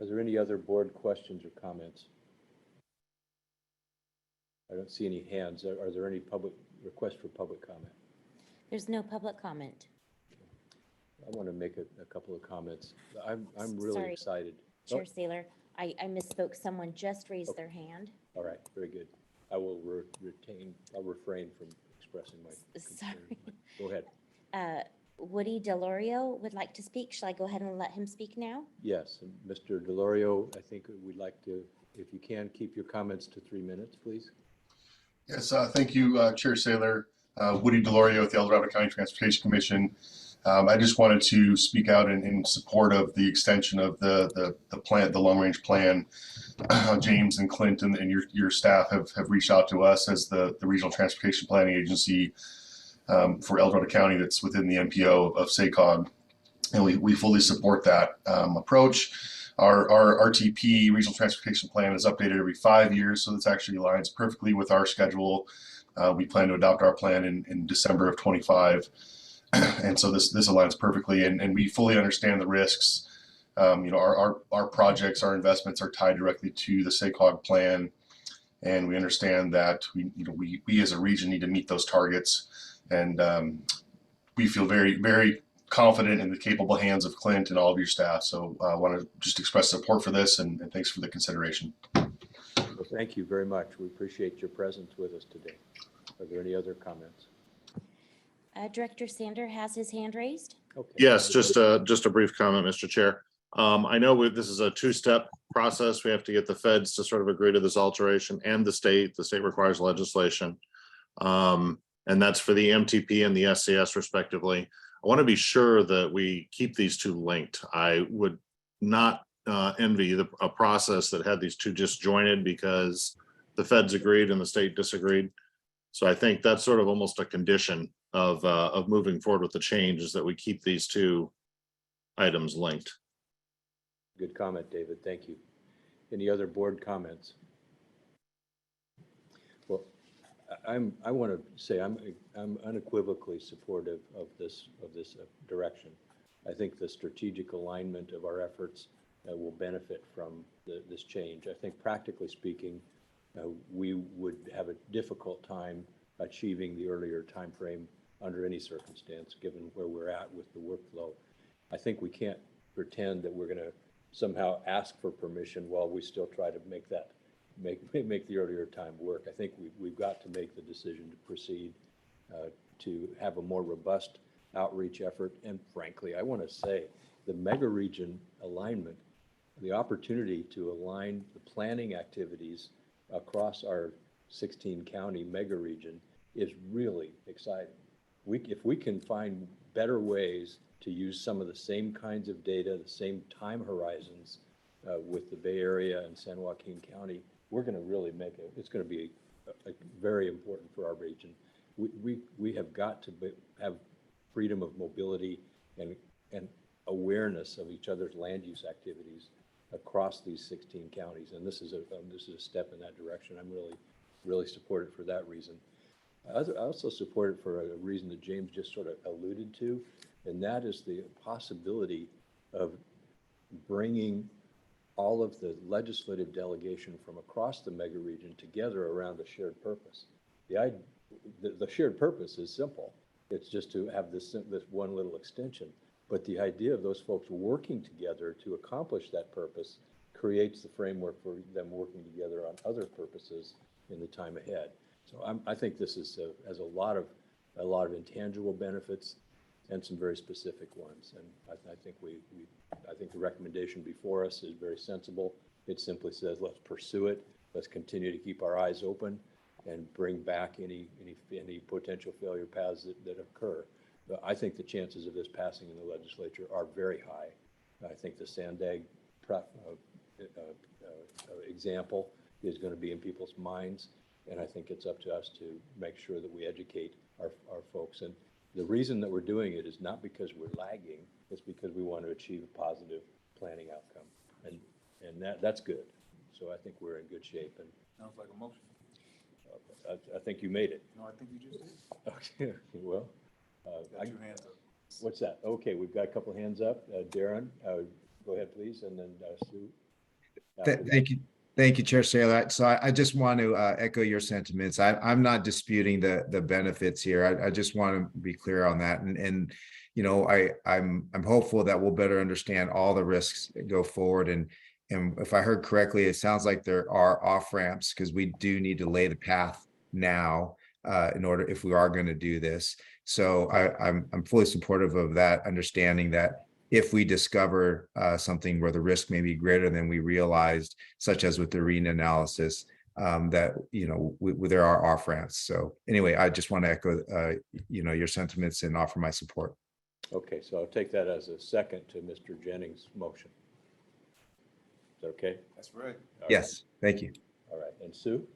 S1: Are there any other board questions or comments? I don't see any hands. Are there any public requests for public comment?
S4: There's no public comment.
S1: I want to make a couple of comments. I'm really
S4: Sorry.
S1: excited.
S4: Chair Saylor, I misspoke. Someone just raised their hand.
S1: All right, very good. I will I'll refrain from expressing my concern.
S4: Sorry.
S1: Go ahead.
S4: Woody Delorio would like to speak. Shall I go ahead and let him speak now?
S1: Yes, and Mr. Delorio, I think we'd like to, if you can, keep your comments to 3 minutes, please.
S10: Yes, thank you, Chair Saylor. Woody Delorio with the El Dorado County Transportation Commission. I just wanted to speak out in support of the extension of the plan, the long range plan. James and Clint and your staff have reached out to us as the Regional Transportation Planning Agency for El Dorado County that's within the MPO of SACOG, and we fully support that approach. Our RTP, Regional Transportation Plan, is updated every 5 years, so this actually aligns perfectly with our schedule. We plan to adopt our plan in December of 25. And so this aligns perfectly, and we fully understand the risks. You know, our projects, our investments are tied directly to the SACOG plan, and we understand that we as a region need to meet those targets. And we feel very, very confident in the capable hands of Clint and all of your staff. So I want to just express support for this, and thanks for the consideration.
S1: Well, thank you very much. We appreciate your presence with us today. Are there any other comments?
S4: Director Sander has his hand raised.
S1: Okay.
S11: Yes, just a brief comment, Mr. Chair. I know this is a two-step process. We have to get the feds to sort of agree to this alteration and the state requires legislation. And that's for the MTP and the SCS respectively. I want to be sure that we keep these two linked. I would not envy a process that had these two disjointed because the feds agreed and the state disagreed. So I think that's sort of almost a condition of moving forward with the change is that we keep these two items linked.
S1: Good comment, David. Thank you. Any other board comments? Well, I want to say I'm unequivocally supportive of this direction. I think the strategic alignment of our efforts will benefit from this change. I think practically speaking, we would have a difficult time achieving the earlier time frame under any circumstance, given where we're at with the workflow. I think we can't pretend that we're going to somehow ask for permission while we still try to make the earlier time work. I think we've got to make the decision to proceed to have a more robust outreach effort. And frankly, I want to say the mega region alignment, the opportunity to align the planning activities across our 16 county mega region is really exciting. If we can find better ways to use some of the same kinds of data, the same time horizons with the Bay Area and San Joaquin County, we're going to really it's going to be very important for our region. We have got to have freedom of mobility and awareness of each other's land use activities across these 16 counties. And this is a step in that direction. I'm really supportive for that reason. I also support it for a reason that James just sort of alluded to, and that is the possibility of bringing all of the legislative delegation from across the mega region together around a shared purpose. The shared purpose is simple. It's just to have this one little extension. But the idea of those folks working together to accomplish that purpose creates the framework for them working together on other purposes in the time ahead. So I think this has a lot of intangible benefits and some very specific ones. And I think the recommendation before us is very sensible. It simply says, let's pursue it. Let's continue to keep our eyes open and bring back any potential failure paths that occur. I think the chances of this passing in the legislature are very high. I think the Sandag example is going to be in people's minds. And I think it's up to us to make sure that we educate our folks. And the reason that we're doing it is not because we're lagging, it's because we want to achieve a positive planning outcome. And that's good. So I think we're in good shape. And
S12: Sounds like a motion.
S1: I think you made it.
S12: No, I think you just did.
S1: Okay, well.
S12: Got your hands up.
S1: What's that? Okay, we've got a couple hands up. Darren, go ahead, please, and then Sue.
S9: Thank you. Thank you, Chair Saylor. So I just want to echo your sentiments. I'm not disputing the benefits here. I just want to be clear on that. And you know, I'm hopeful that we'll better understand all the risks that go forward. And if I heard correctly, it sounds like there are off ramps because we do need to lay the path now in order if we are going to do this. So I'm fully supportive of that, understanding that if we discover something where the risk may be greater than we realized, such as with the RENA analysis, that, you know, there are off ramps. So anyway, I just want to echo, you know, your sentiments and offer my support.
S1: Okay, so I'll take that as a second to Mr. Jennings' motion. Is that okay?
S12: That's right.
S1: All right.
S9: Yes, thank you.
S1: All right, and Sue?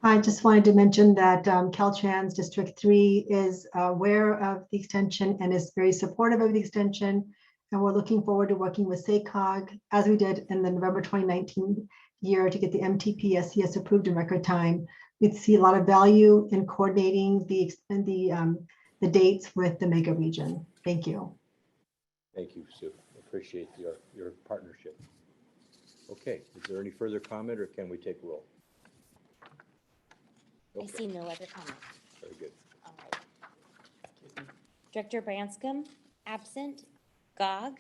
S13: I just wanted to mention that Caltrans District 3 is aware of the extension and is very supportive of the extension. And we're looking forward to working with SACOG as we did in the November 2019 year to get the MTP SCS approved in record time. We see a lot of value in coordinating the dates with the mega region. Thank you.
S1: Thank you, Sue. Appreciate your partnership. Okay, is there any further comment or can we take roll?
S4: I see no other comments.
S1: Very good.
S4: All right. Director Branscombe, absent. Gog,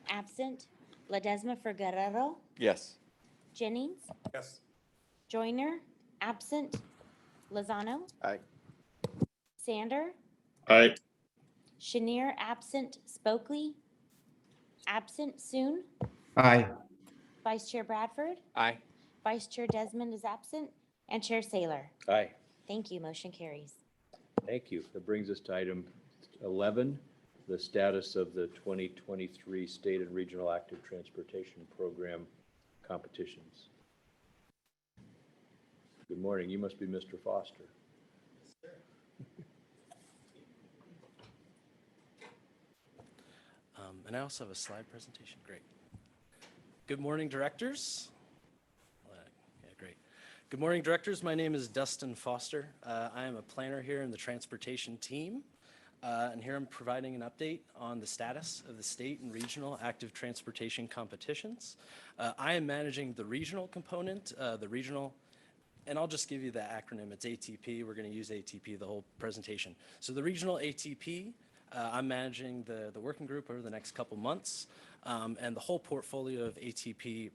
S4: absent. Ledesma for Guerrero.
S8: Yes.
S4: Jennings,
S12: Yes.
S4: Joyner, absent. Lozano,
S3: Aye.
S4: Sander,
S11: Aye.
S4: Chenier, absent. Spokely, absent. Soon,
S9: Aye.
S4: Vice Chair Bradford,
S7: Aye.
S4: Vice Chair Desmond is absent, and Chair Saylor.
S1: Aye.
S4: Thank you. Motion carries.
S1: Thank you. That brings us to item 11, the status of the 2023 State and Regional Active Transportation Program competitions. Good morning. You must be Mr. Foster.
S14: And I also have a slide presentation. Great. Good morning, directors. Yeah, great. Good morning, directors. My name is Dustin Foster. I am a planner here in the transportation team. And here I'm providing an update on the status of the state and regional active transportation competitions. I am managing the regional component, and I'll just give you the acronym. It's ATP. We're going to use ATP the whole presentation. So the regional ATP, I'm managing the working group over the next couple months, and the whole portfolio of ATP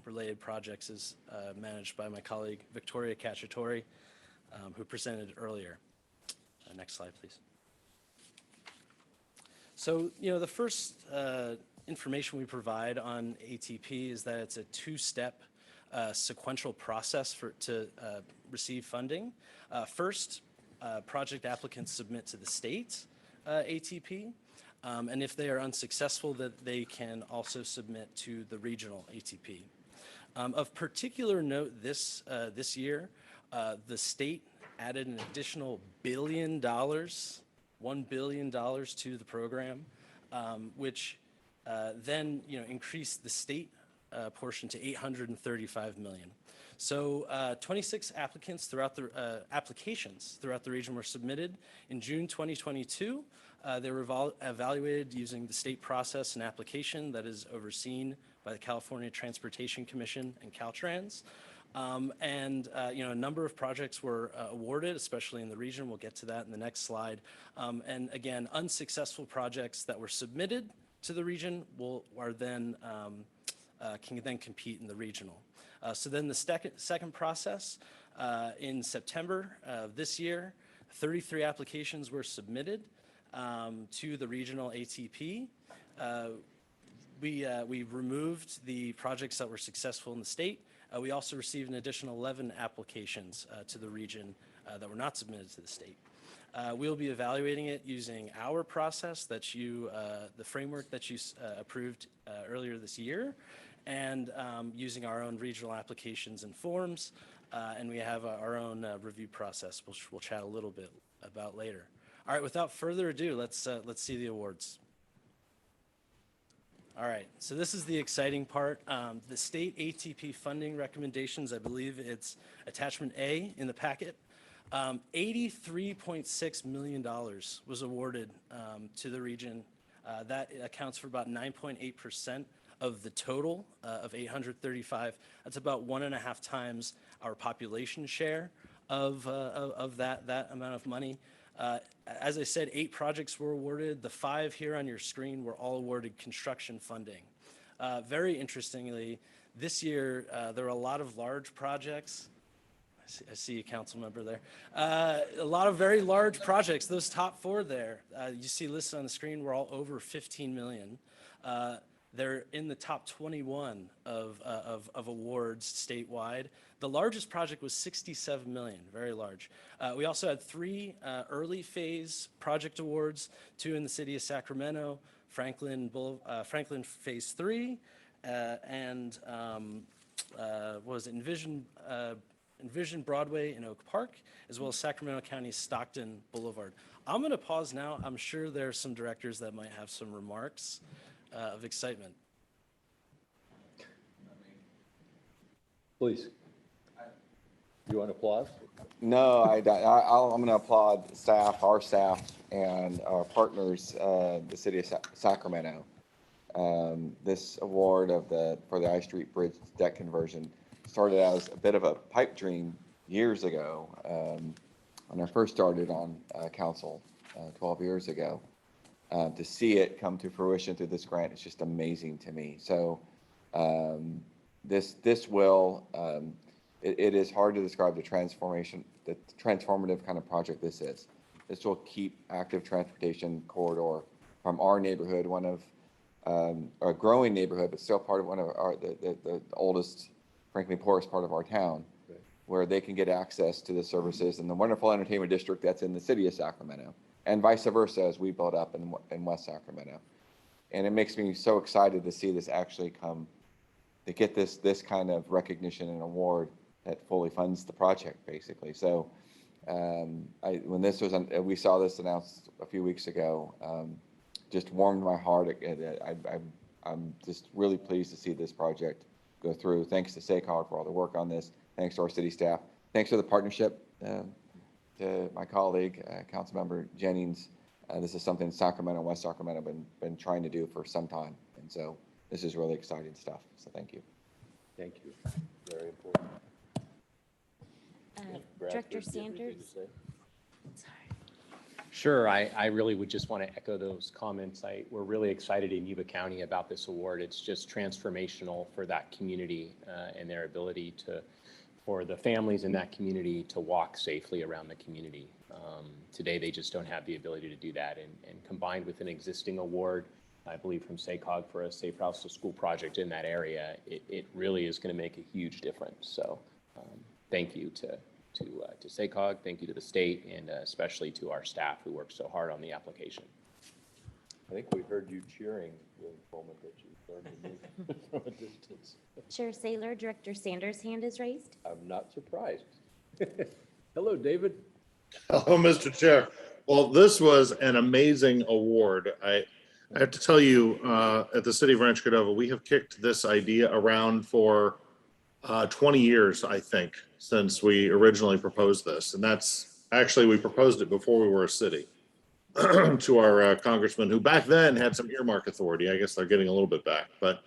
S14: related projects is managed by my colleague Victoria Cacciatore, who presented earlier. Next slide, please. So, the first information we provide on ATP is that it's a two-step sequential process to receive funding. First, project applicants submit to the state ATP, and if they are unsuccessful, that they can also submit to the regional ATP. Of particular note this year, the state added an additional $1 billion to the program, which then increased the state portion to $835 million. So 26 applications throughout the region were submitted. In June 2022, they were evaluated using the state process and application that is overseen by the California Transportation Commission and Caltrans. A number of projects were awarded, especially in the region. We'll get to that in the next slide. And again, unsuccessful projects that were submitted to the region can then compete in the regional. So then the second process, in September of this year, 33 applications were submitted to the regional ATP. We removed the projects that were successful in the state. We also received an additional 11 applications to the region that were not submitted to the state. We'll be evaluating it using our process the framework that you approved earlier this year, and using our own regional applications and forms. And we have our own review process, which we'll chat a little bit about later. All right, without further ado, let's see the awards. All right, so this is the exciting part. The state ATP funding recommendations, I believe it's attachment A in the packet. $83.6 million was awarded to the region. That accounts for about 9.8% of the total of 835. That's about 1.5 times our population share of that amount of money. As I said, 8 projects were awarded. The 5 here on your screen were all awarded construction funding. Very interestingly, this year there were a lot of large projects. I see a council member there. A lot of very large projects. Those top 4 there, you see listed on the screen, were all over 15 million. They're in the top 21 of awards statewide. The largest project was 67 million, very large. We also had 3 early phase project awards, 2 in the city of Sacramento, Franklin Phase 3, and what was it, Envision Broadway in Oak Park, as well as Sacramento County's Stockton Boulevard. I'm going to pause now. I'm sure there are some directors that might have some remarks of excitement.
S1: Please. You want applause?
S2: No, I'm going to applaud staff, our staff, and our partners, the city of Sacramento. This award for the I Street Bridge deck conversion started out as a bit of a pipe dream years ago, when I first started on council 12 years ago. To see it come to fruition through this grant is just amazing to me. So this will it is hard to describe the transformative kind of project this is. This will keep active transportation corridor from our neighborhood, one of a growing neighborhood, but still part of one of the oldest, frankly, poorest part of our town, where they can get access to the services and the wonderful entertainment district that's in the city of Sacramento, and vice versa as we build up in West Sacramento. And it makes me so excited to see this actually come, to get this kind of recognition and award that fully funds the project, basically. So when this was, we saw this announced a few weeks ago, just warmed my heart. I'm just really pleased to see this project go through. Thanks to SACOG for all the work on this. Thanks to our city staff. Thanks for the partnership to my colleague, Councilmember Jennings. This is something Sacramento, West Sacramento been trying to do for some time. And so this is really exciting stuff. So thank you.
S1: Thank you. Very important.
S4: Director
S1: Bradford, do you have anything
S4: Sanders?
S1: to say?
S7: Sure, I really would just want to echo those comments. We're really excited in Yuba County about this award. It's just transformational for that community and their ability for the families in that community to walk safely around the community. Today, they just don't have the ability to do that. And combined with an existing award, I believe from SACOG for a Safe Routes to School project in that area, it really is going to make a huge difference. So thank you to SACOG, thank you to the state, and especially to our staff who worked so hard on the application.
S1: I think we heard you cheering the moment that you learned to move from a distance.
S4: Chair Saylor, Director Sanders' hand is raised.
S1: I'm not surprised. Hello, David.
S11: Hello, Mr. Chair. Well, this was an amazing award. I have to tell you, at the City of Rancho Cordova, we have kicked this idea around for 20 years, I think, since we originally proposed this. And that's actually, we proposed it before we were a city to our congressman, who back then had some earmark authority. I guess they're getting a little bit back, but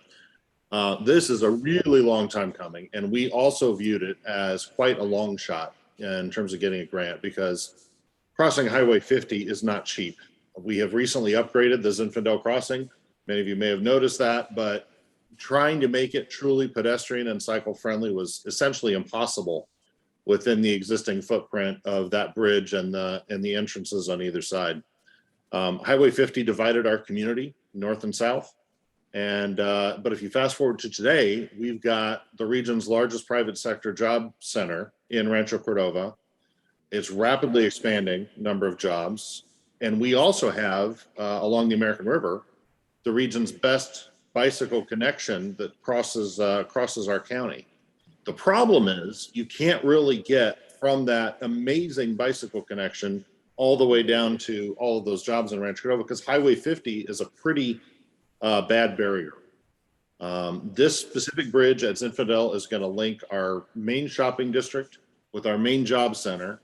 S11: this is a really long time coming. And we also viewed it as quite a long shot in terms of getting a grant, because crossing Highway 50 is not cheap. We have recently upgraded the Zinfandel crossing. Many of you may have noticed that, but trying to make it truly pedestrian and cycle friendly was essentially impossible within the existing footprint of that bridge and the entrances on either side. Highway 50 divided our community north and south. And but if you fast forward to today, we've got the region's largest private sector job center in Rancho Cordova. It's rapidly expanding number of jobs. And we also have along the American River, the region's best bicycle connection that crosses our county. The problem is you can't really get from that amazing bicycle connection all the way down to all of those jobs in Rancho Cordova, because Highway 50 is a pretty bad barrier. This specific bridge at Zinfandel is going to link our main shopping district with our main job center.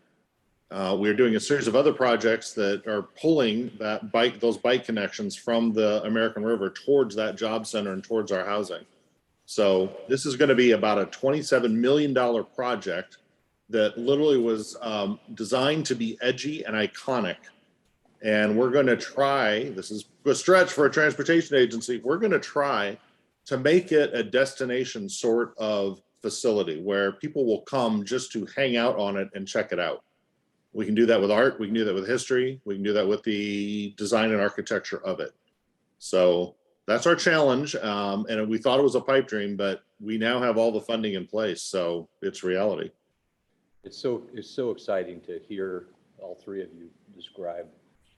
S11: We're doing a series of other projects that are pulling those bike connections from the American River towards that job center and towards our housing. So this is going to be about a $27 million project that literally was designed to be edgy and iconic. And we're going to try, this is a stretch for a transportation agency, we're going to try to make it a destination sort of facility where people will come just to hang out on it and check it out. We can do that with art, we can do that with history, we can do that with the design and architecture of it. So that's our challenge. And we thought it was a pipe dream, but we now have all the funding in place, so it's reality.
S1: It's so exciting to hear all three of you describe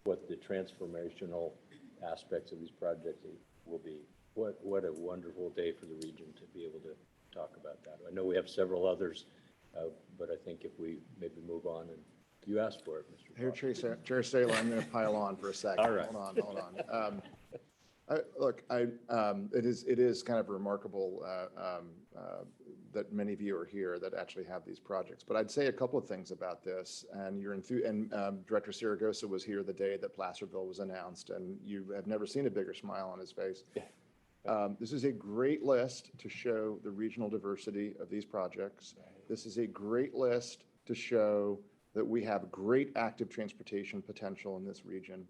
S1: what the transformational aspects of these projects will be. What a wonderful day for the region to be able to talk about that. I know we have several others, but I think if we maybe move on, and you asked for it, Mr.
S3: Here, Chair Saylor, I'm going to pile on for a second.
S1: All right.
S3: Hold on. It is kind of remarkable that many of you are here that actually have these projects. But I'd say a couple of things about this. And Director Saragosa was here the day that Placerville was announced, and you have never seen a bigger smile on his face. This is a great list to show the regional diversity of these projects. This is a great list to show that we have great active transportation potential in this region.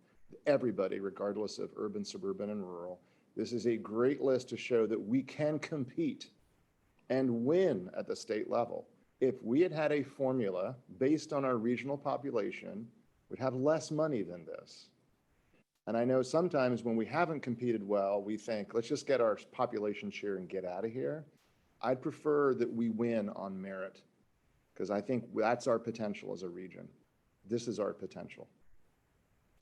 S3: Everybody, regardless of urban, suburban, and rural. This is a great list to show that we can compete and win at the state level. If we had had a formula based on our regional population, we'd have less money than this. And I know sometimes when we haven't competed well, we think, let's just get our population share and get out of here. I'd prefer that we win on merit, because I think that's our potential as a region. This is our potential.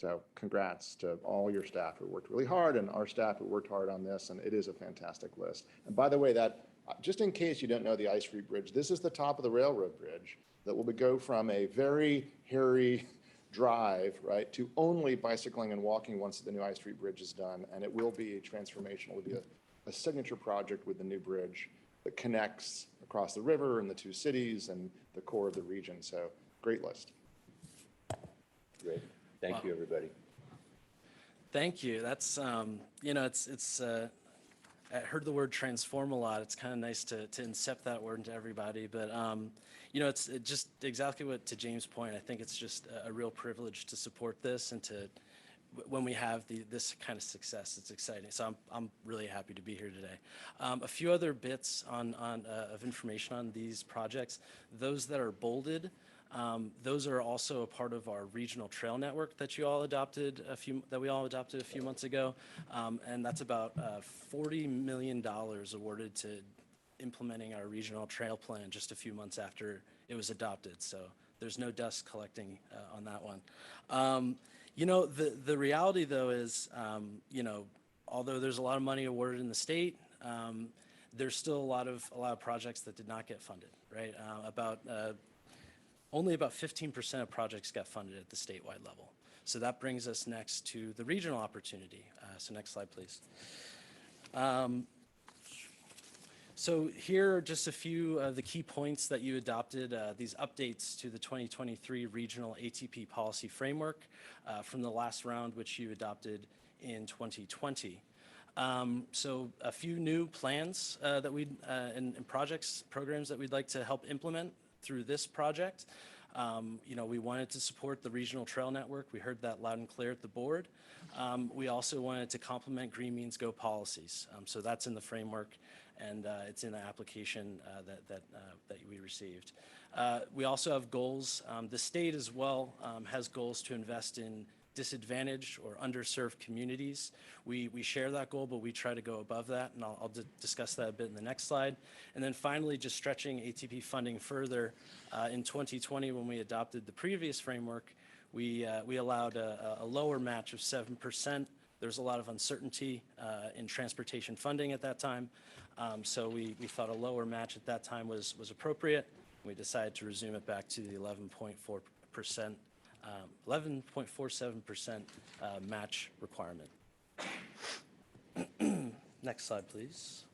S3: So congrats to all your staff who worked really hard and our staff who worked hard on this, and it is a fantastic list. And by the way, that just in case you don't know the Ice Street Bridge, this is the top of the railroad bridge that will go from a very hairy drive, right, to only bicycling and walking once the new Ice Street Bridge is done. And it will be transformational. It will be a signature project with the new bridge that connects across the river and the two cities and the core of the region. So great list.
S1: Great. Thank you, everybody.
S14: Thank you. That's, you know, I heard the word transform a lot. It's kind of nice to incept that word into everybody. But, you know, it's just exactly what, to James' point, I think it's just a real privilege to support this and to, when we have this kind of success, it's exciting. So I'm really happy to be here today. A few other bits of information on these projects. Those that are bolded, those are also a part of our regional trail network that we all adopted a few months ago. And that's about $40 million awarded to implementing our regional trail plan just a few months after it was adopted. So there's no dust collecting on that one. You know, the reality though is, you know, although there's a lot of money awarded in the state, there's still a lot of projects that did not get funded, right? Only about 15% of projects got funded at the statewide level. So that brings us next to the regional opportunity. So next slide, please. So here are just a few of the key points that you adopted, these updates to the 2023 Regional ATP Policy Framework from the last round, which you adopted in 2020. So a few new plans that and programs that we'd like to help implement through this project. You know, we wanted to support the regional trail network. We heard that loud and clear at the board. We also wanted to complement Green Means Go policies. So that's in the framework, and it's in the application that we received. We also have goals. The state as well has goals to invest in disadvantaged or underserved communities. We share that goal, but we try to go above that, and I'll discuss that a bit in the next slide. And then finally, just stretching ATP funding further. In 2020, when we adopted the previous framework, we allowed a lower match of 7%. There's a lot of uncertainty in transportation funding at that time, so we thought a lower match at that time was appropriate. We decided to resume it back to the 11.47% match requirement. Next slide, please.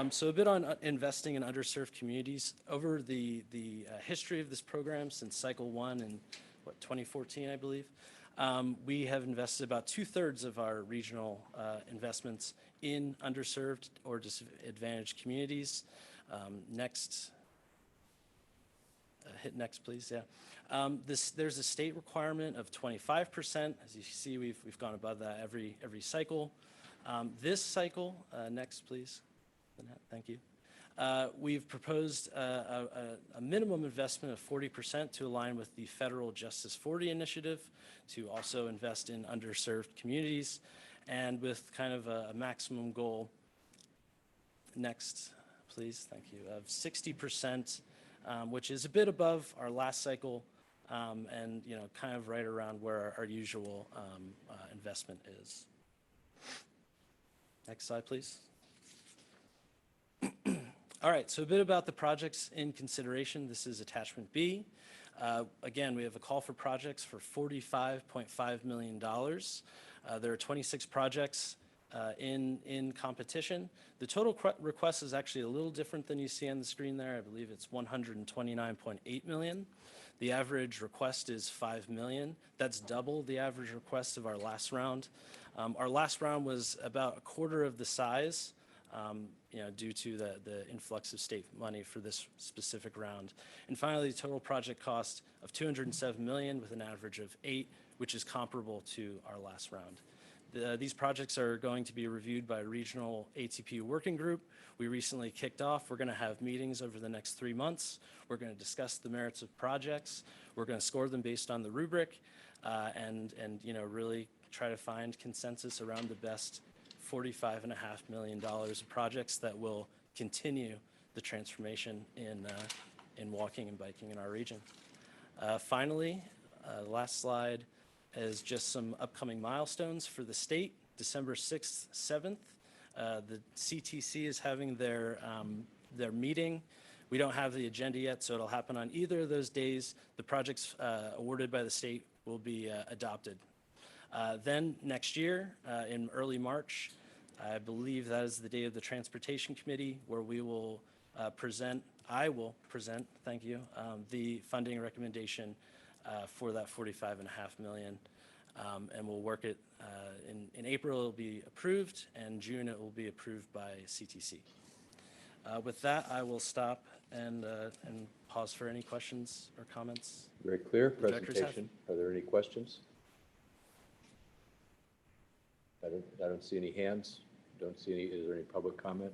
S14: So a bit on investing in underserved communities. Over the history of this program since cycle one in 2014, I believe, we have invested about 2/3 of our regional investments in underserved or disadvantaged communities. Next. Hit next, please. Yeah. There's a state requirement of 25%. As you see, we've gone above that every cycle. This cycle, next, please. Thank you. We've proposed a minimum investment of 40% to align with the Federal Justice 40 initiative to also invest in underserved communities, and with kind of a maximum goal. Next, please. Thank you. Of 60%. Which is a bit above our last cycle, and you know, kind of right around where our usual investment is. Next slide, please. All right, so a bit about the projects in consideration. This is attachment B. Again, we have a call for projects for $45.5 million. There are 26 projects in competition. The total request is actually a little different than you see on the screen there. I believe it's $129.8 million. The average request is $5 million. That's double the average request of our last round. Our last round was about a quarter of the size, you know, due to the influx of state money for this specific round. And finally, the total project cost of $207 million with an average of $8, which is comparable to our last round. These projects are going to be reviewed by a regional ATP working group. We recently kicked off. We're going to have meetings over the next 3 months. We're going to discuss the merits of projects. We're going to score them based on the rubric, and really try to find consensus around the best $45.5 million of projects that will continue the transformation in walking and biking in our region. Finally, last slide is just some upcoming milestones for the state. December 6th, 7th, the CTC is having their meeting. We don't have the agenda yet, so it'll happen on either of those days. The projects awarded by the state will be adopted. Then next year, in early March, I believe that is the day of the Transportation Committee, where we will I will present, thank you, the funding recommendation for that $45.5 million. And we'll work it, in April it'll be approved, and June it will be approved by CTC. With that, I will stop and pause for any questions or comments.
S1: Very clear
S14: Directors have.
S1: presentation. Are there any questions? I don't see any hands. Don't see any. Is there any public comment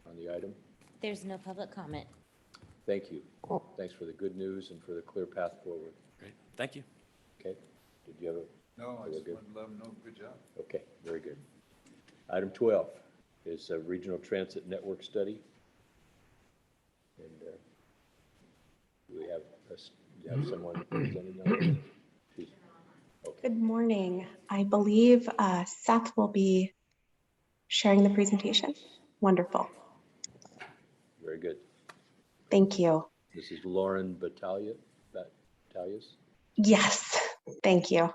S1: on the item?
S4: There's no public comment.
S1: Thank you. Thanks for the good news and for the clear path forward.
S14: Great, thank you.
S1: Okay. Did you have a?
S12: No, I
S1: Very
S12: just
S1: good.
S12: want to let them know, good job.
S1: Okay, very good. Item 12 is a regional transit network study. And do we have someone presenting that?
S15: Good morning. I believe Seth will be sharing the presentation. Wonderful.
S1: Very good.
S15: Thank you.
S1: This is Lauren Battalius.
S15: Yes, thank you.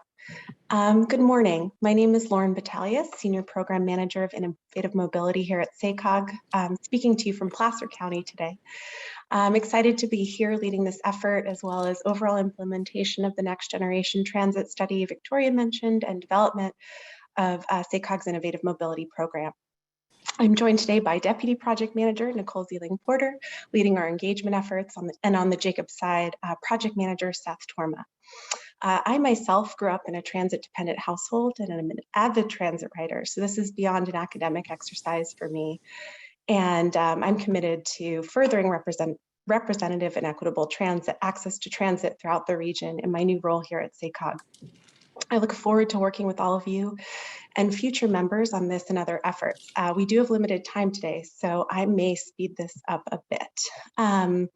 S15: Good morning. My name is Lauren Battalius, Senior Program Manager of Innovative Mobility here at SACOG, speaking to you from Placer County today. I'm excited to be here leading this effort, as well as overall implementation of the Next Generation Transit Study Victoria mentioned and development of SACOG's Innovative Mobility Program. I'm joined today by Deputy Project Manager Nicole Zeeling Porter, leading our engagement efforts, on the Jacob side, Project Manager Seth Torma. I myself grew up in a transit-dependent household, and I'm an avid transit rider, so this is beyond an academic exercise for me. And I'm committed to furthering representative and equitable transit access to transit throughout the region in my new role here at SACOG. I look forward to working with all of you and future members on this and other efforts. We do have limited time today, so I may speed this up a bit.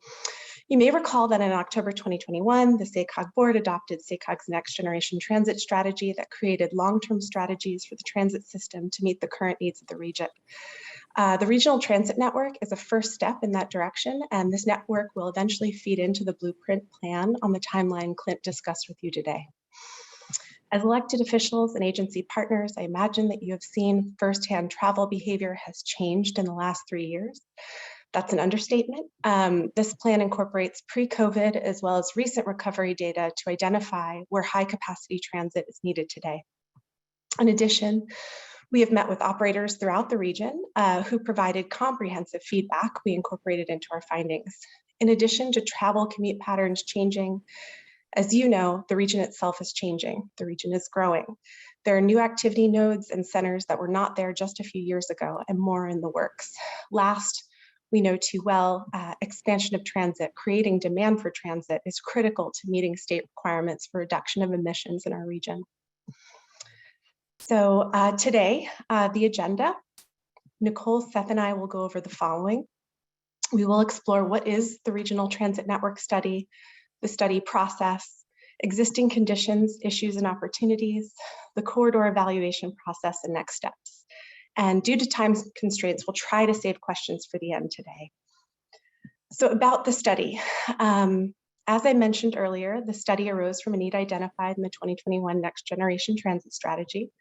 S15: You may recall that in October 2021, the SACOG board adopted SACOG's Next Generation Transit Strategy that created long-term strategies for the transit system to meet the current needs of the region. The regional transit network is a first step in that direction, and this network will eventually feed into the blueprint plan on the timeline Clint discussed with you today. As elected officials and agency partners, I imagine that you have seen firsthand travel behavior has changed in the last 3 years. That's an understatement. This plan incorporates pre-COVID as well as recent recovery data to identify where high capacity transit is needed today. In addition, we have met with operators throughout the region who provided comprehensive feedback we incorporated into our findings. In addition to travel commute patterns changing, as you know, the region itself is changing. The region is growing. There are new activity nodes and centers that were not there just a few years ago, and more in the works. Last, we know too well, expansion of transit, creating demand for transit is critical to meeting state requirements for reduction of emissions in our region. So today, the agenda, Nicole, Seth, and I will go over the following. We will explore what is the Regional Transit Network Study, the study process, existing conditions, issues, and opportunities, the corridor evaluation process, and next steps. And due to time constraints, we'll try to save questions for the end today. So about the study. As I mentioned earlier, the study arose from a need identified in the 2021 Next Generation Transit Strategy,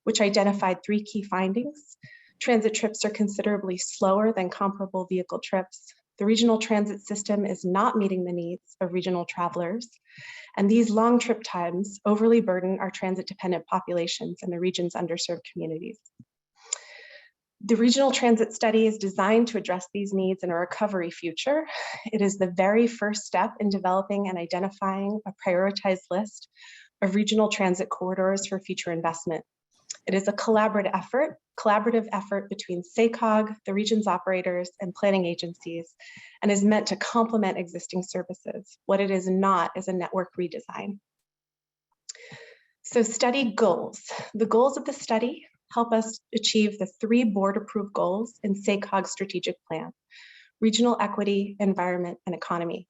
S15: which identified 3 key findings. Transit trips are considerably slower than comparable vehicle trips. The regional transit system is not meeting the needs of regional travelers, and these long trip times overly burden our transit-dependent populations and the region's underserved communities. The regional transit study is designed to address these needs in a recovery future. It is the very first step in developing and identifying a prioritized list of regional transit corridors for future investment. It is a collaborative effort between SACOG, the region's operators, and planning agencies, and is meant to complement existing services. What it is not is a network redesign. So study goals. The goals of the study help us achieve the 3 board-approved goals in SACOG's strategic plan: regional equity, environment, and economy.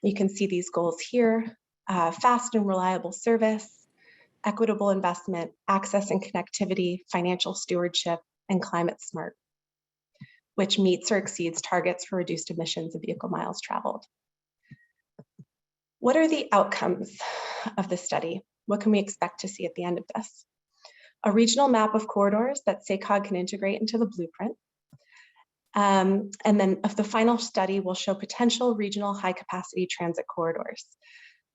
S15: You can see these goals here: fast and reliable service, equitable investment, access and connectivity, financial stewardship, and climate smart, which meets or exceeds targets for reduced emissions of vehicle miles traveled. What are the outcomes of the study? What can we expect to see at the end of this? A regional map of corridors that SACOG can integrate into the blueprint. And then the final study will show potential regional high capacity transit corridors.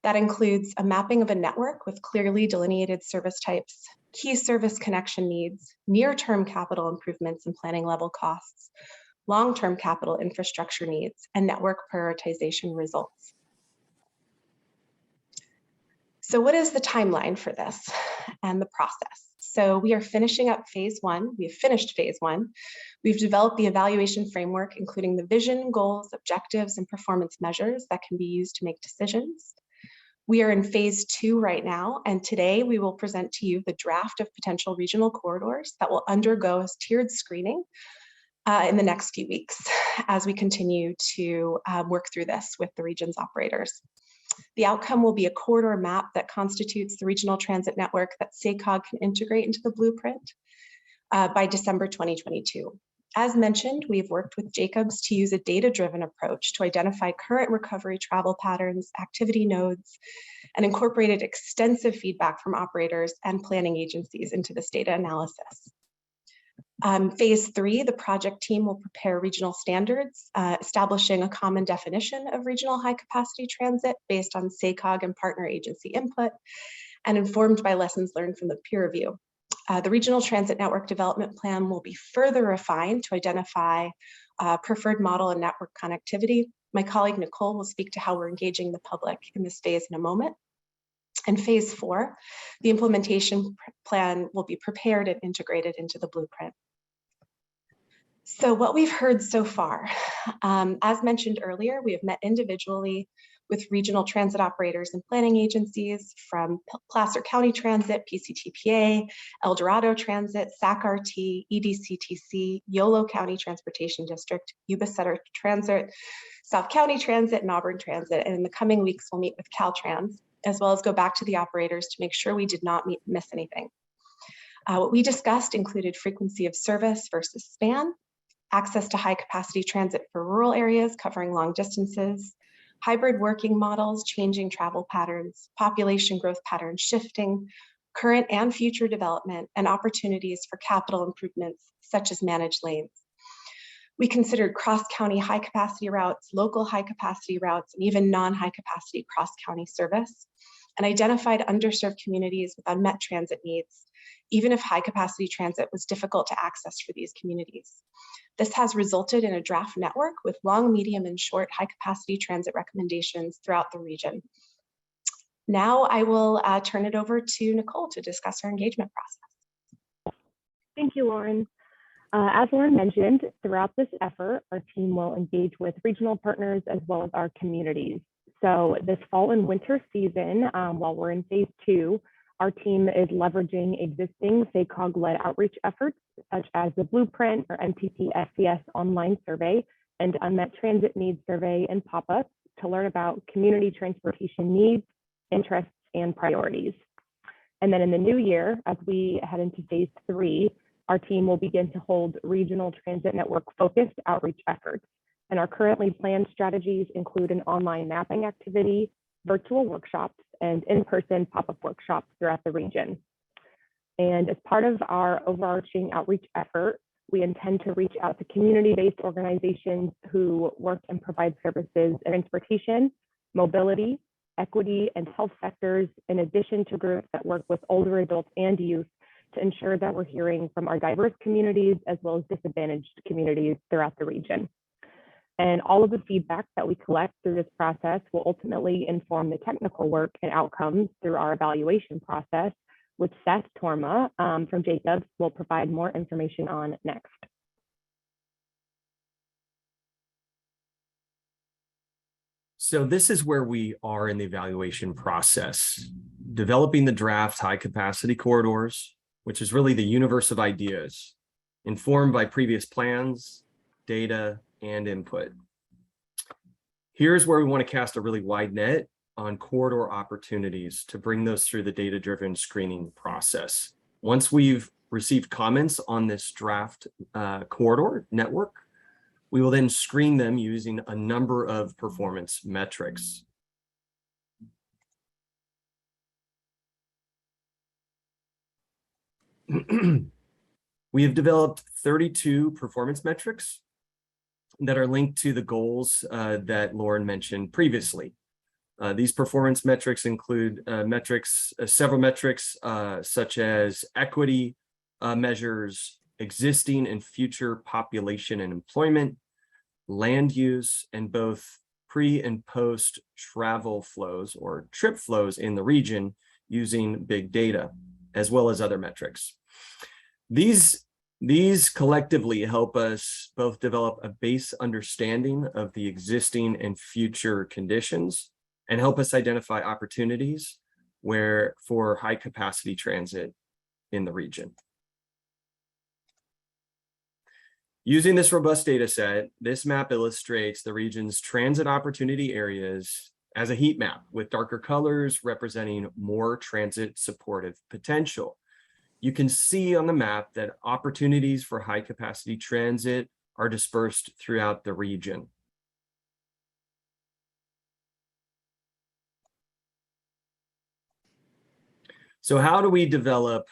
S15: That includes a mapping of a network with clearly delineated service types, key service connection needs, near-term capital improvements and planning level costs, long-term capital infrastructure needs, and network prioritization results. So what is the timeline for this and the process? So we are finishing up phase 1. We have finished phase 1. We've developed the evaluation framework, including the vision, goals, objectives, and performance measures that can be used to make decisions. We are in phase 2 right now, and today we will present to you the draft of potential regional corridors that will undergo tiered screening in the next few weeks as we continue to work through this with the region's operators. The outcome will be a corridor map that constitutes the regional transit network that SACOG can integrate into the blueprint by December 2022. As mentioned, we've worked with Jacobs to use a data-driven approach to identify current recovery travel patterns, activity nodes, and incorporated extensive feedback from operators and planning agencies into this data analysis. Phase 3, the project team will prepare regional standards, establishing a common definition of regional high capacity transit based on SACOG and partner agency input and informed by lessons learned from the peer review. The regional transit network development plan will be further refined to identify preferred model and network connectivity. My colleague Nicole will speak to how we're engaging the public in this phase in a moment. And phase 4, the implementation plan will be prepared and integrated into the blueprint. So what we've heard so far, as mentioned earlier, we have met individually with regional transit operators and planning agencies from Placer County Transit, PCTPA, El Dorado Transit, SAC-RT, EDCTC, Yolo County Transportation District, Yuba Sutter Transit, South County Transit, and Auburn Transit. And in the coming weeks, we'll meet with Caltrans, as well as go back to the operators to make sure we did not miss anything. What we discussed included frequency of service versus span, access to high capacity transit for rural areas covering long distances, hybrid working models, changing travel patterns, population growth patterns shifting, current and future development, and opportunities for capital improvements such as managed lanes. We considered cross-county high-capacity routes, local high-capacity routes, and even non-high-capacity cross-county service, and identified underserved communities with unmet transit needs, even if high-capacity transit was difficult to access for these communities. This has resulted in a draft network with long, medium, and short high-capacity transit recommendations throughout the region. Now I will turn it over to Nicole to discuss our engagement process.
S16: Thank you, Lauren. As Lauren mentioned, throughout this effort, our team will engage with regional partners as well as our communities. So this fall and winter season, while we're in phase 2, our team is leveraging existing SACOG-led outreach efforts, such as the Blueprint or MTP SCS online survey and Unmet Transit Needs survey and pop-ups to learn about community transportation needs, interests, and priorities. And then in the new year, as we head into phase 3, our team will begin to hold regional transit network focused outreach efforts. And our currently planned strategies include an online mapping activity, virtual workshops, and in-person pop-up workshops throughout the region. And as part of our overarching outreach effort, we intend to reach out to community-based organizations who work and provide services in transportation, mobility, equity, and health sectors, in addition to groups that work with older adults and youth, to ensure that we're hearing from our diverse communities as well as disadvantaged communities throughout the region. And all of the feedback that we collect through this process will ultimately inform the technical work and outcomes through our evaluation process, which Seth Torma from Jacobs will provide more information on next.
S17: So this is where we are in the evaluation process, developing the draft high capacity corridors, which is really the universe of ideas, informed by previous plans, data, and input. Here's where we want to cast a really wide net on corridor opportunities to bring those through the data-driven screening process. Once we've received comments on this draft corridor network, we will then screen them using a number of performance metrics. We have developed 32 performance metrics that are linked to the goals that Lauren mentioned previously. These performance metrics include several metrics such as equity measures, existing and future population and employment, land use, and both pre and post travel flows or trip flows in the region using big data, as well as other metrics. These collectively help us both develop a base understanding of the existing and future conditions and help us identify opportunities for high capacity transit in the region. Using this robust data set, this map illustrates the region's transit opportunity areas as a heat map with darker colors representing more transit supportive potential. You can see on the map that opportunities for high capacity transit are dispersed throughout the region. So how do we develop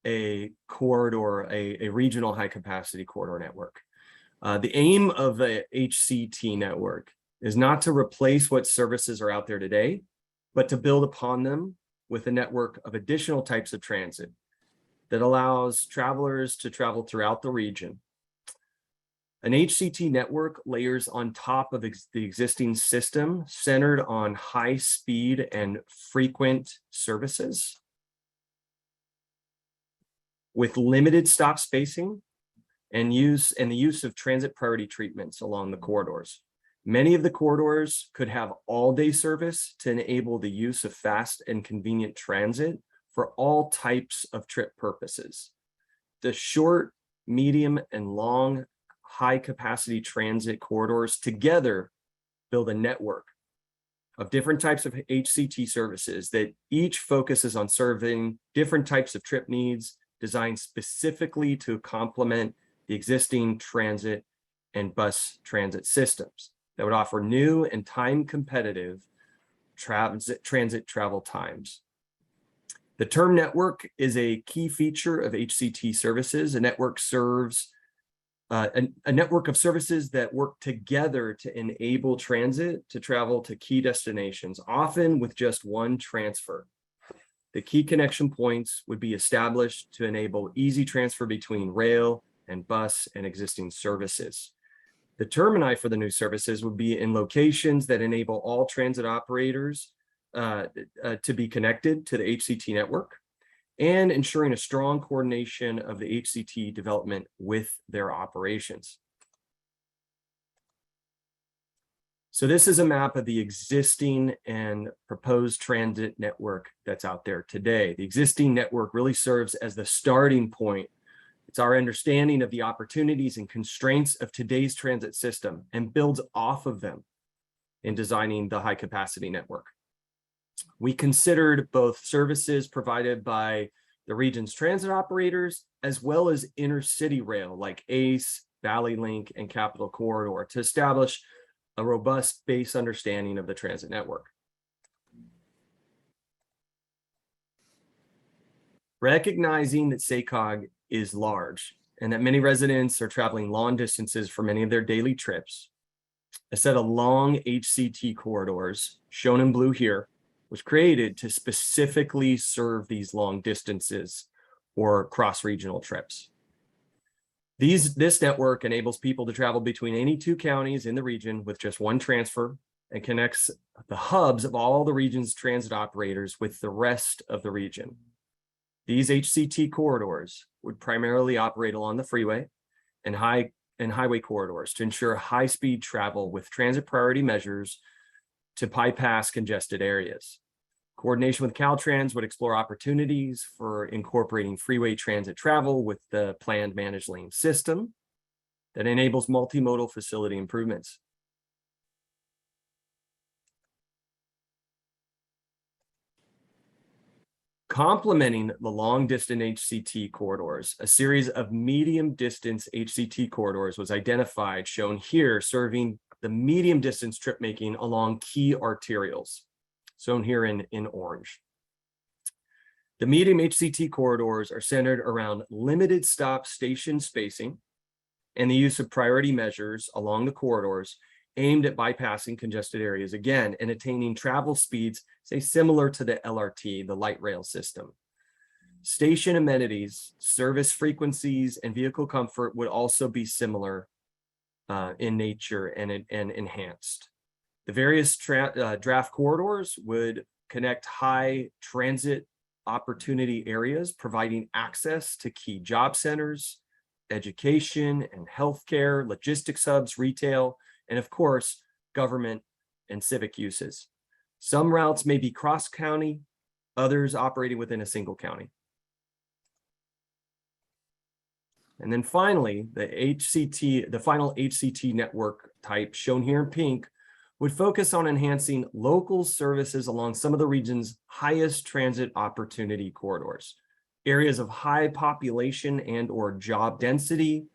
S17: a corridor, a regional high capacity corridor network? The aim of the HCT network is not to replace what services are out there today, but to build upon them with a network of additional types of transit that allows travelers to travel throughout the region. An HCT network layers on top of the existing system centered on high speed and frequent services with limited stop spacing and the use of transit priority treatments along the corridors. Many of the corridors could have all-day service to enable the use of fast and convenient transit for all types of trip purposes. The short, medium, and long high capacity transit corridors together build a network of different types of HCT services that each focuses on serving different types of trip needs designed specifically to complement the existing transit and bus transit systems that would offer new and time competitive transit travel times. The term network is a key feature of HCT services. A network serves a network of services that work together to enable transit to travel to key destinations, often with just one transfer. The key connection points would be established to enable easy transfer between rail and bus and existing services. The termini for the new services would be in locations that enable all transit operators to be connected to the HCT network and ensuring a strong coordination of the HCT development with their operations. So this is a map of the existing and proposed transit network that's out there today. The existing network really serves as the starting point. It's our understanding of the opportunities and constraints of today's transit system and builds off of them in designing the high capacity network. We considered both services provided by the region's transit operators, as well as intercity rail like ACE, Valley Link, and Capital Corridor to establish a robust base understanding of the transit network. Recognizing that SACOG is large and that many residents are traveling long distances for many of their daily trips, a set of long HCT corridors, shown in blue here, was created to specifically serve these long distances or cross-regional trips. This network enables people to travel between any two counties in the region with just one transfer and connects the hubs of all the region's transit operators with the rest of the region. These HCT corridors would primarily operate along the freeway and highway corridors to ensure high-speed travel with transit priority measures to bypass congested areas. Coordination with Caltrans would explore opportunities for incorporating freeway transit travel with the planned managed lane system that enables multimodal facility improvements. Complementing the long-distance HCT corridors, a series of medium-distance HCT corridors was identified, shown here, serving the medium-distance trip making along key arterials, shown here in orange. The medium HCT corridors are centered around limited stop station spacing and the use of priority measures along the corridors aimed at bypassing congested areas again and attaining travel speeds, say, similar to the LRT, the light rail system. Station amenities, service frequencies, and vehicle comfort would also be similar in nature and enhanced. The various draft corridors would connect high transit opportunity areas, providing access to key job centers, education and healthcare, logistics hubs, retail, and of course, government and civic uses. Some routes may be cross-county, others operating within a single county. And then finally, the final HCT network type, shown here in pink, would focus on enhancing local services along some of the region's highest transit opportunity corridors, areas of high population and or job density,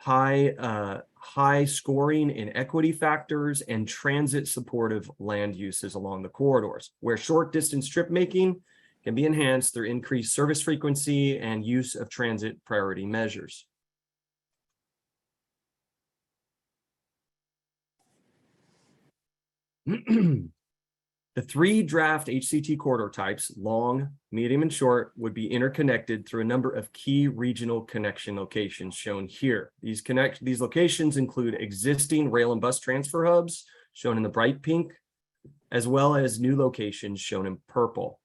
S17: high scoring in equity factors, and transit supportive land uses along the corridors, where short distance trip making can be enhanced through increased service frequency and use of transit priority measures. The three draft HCT corridor types, long, medium, and short, would be interconnected through a number of key regional connection locations shown here. These locations include existing rail and bus transfer hubs, shown in the bright pink, as well as new locations shown in purple.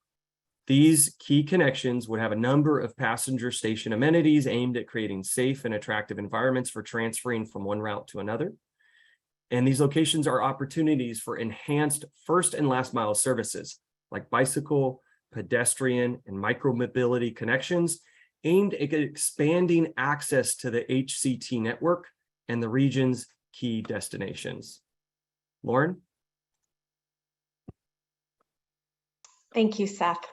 S17: These key connections would have a number of passenger station amenities aimed at creating safe and attractive environments for transferring from one route to another. And these locations are opportunities for enhanced first and last mile services like bicycle, pedestrian, and micromobility connections aimed at expanding access to the HCT network and the region's key destinations. Lauren?
S15: Thank you, Seth.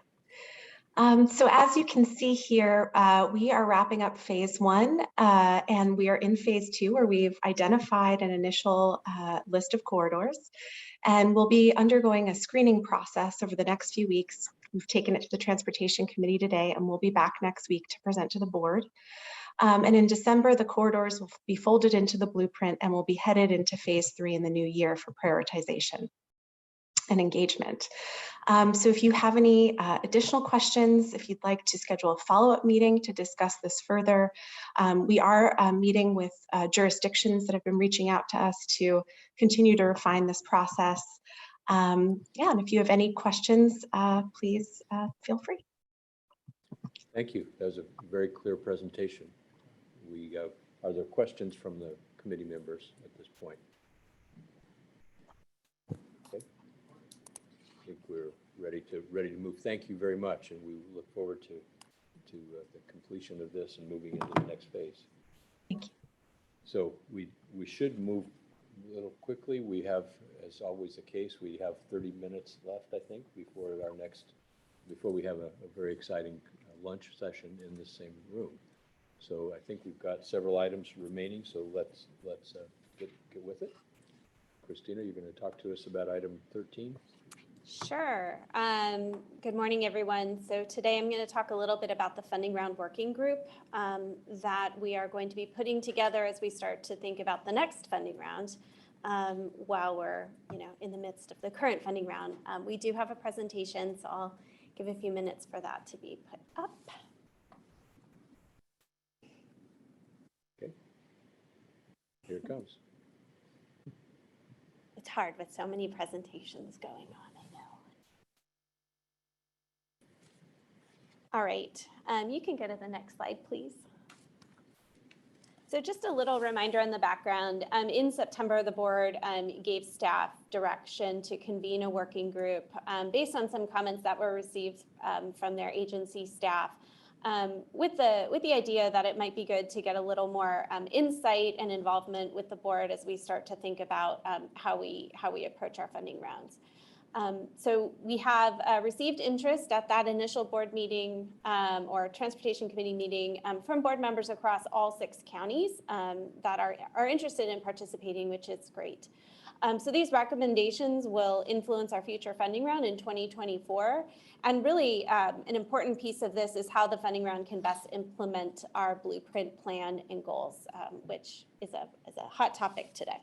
S15: So as you can see here, we are wrapping up phase one and we are in phase two, where we've identified an initial list of corridors, and we'll be undergoing a screening process over the next few weeks. We've taken it to the Transportation Committee today, and we'll be back next week to present to the board. And in December, the corridors will be folded into the blueprint and will be headed into phase three in the new year for prioritization and engagement. So if you have any additional questions, if you'd like to schedule a follow-up meeting to discuss this further, we are meeting with jurisdictions that have been reaching out to us to continue to refine this process. And if you have any questions, please feel free.
S1: Thank you. That was a very clear presentation. Are there questions from the committee members at this point? I think we're ready to move. Thank you very much, and we look forward to the completion of this and moving into the next phase.
S15: Thank you.
S1: So we should move a little quickly. We have, as always the case, we have 30 minutes left, I think, before we have a very exciting lunch session in the same room. So I think we've got several items remaining. So let's get with it. Christina, you're going to talk to us about item 13.
S18: Sure. Good morning, everyone. So today I'm going to talk a little bit about the funding round working group that we are going to be putting together as we start to think about the next funding round while we're in the midst of the current funding round. We do have a presentation, so I'll give a few minutes for that to be put up.
S1: Okay. Here it comes.
S18: It's hard with so many presentations going on. All right, you can go to the next slide, please. So just a little reminder in the background, in September, the board gave staff direction to convene a working group based on some comments that were received from their agency staff with the idea that it might be good to get a little more insight and involvement with the board as we start to think about how we approach our funding rounds. So we have received interest at that initial board meeting or transportation committee meeting from board members across all 6 counties that are interested in participating, which is great. So these recommendations will influence our future funding round in 2024. And really an important piece of this is how the funding round can best implement our blueprint plan and goals, which is a hot topic today.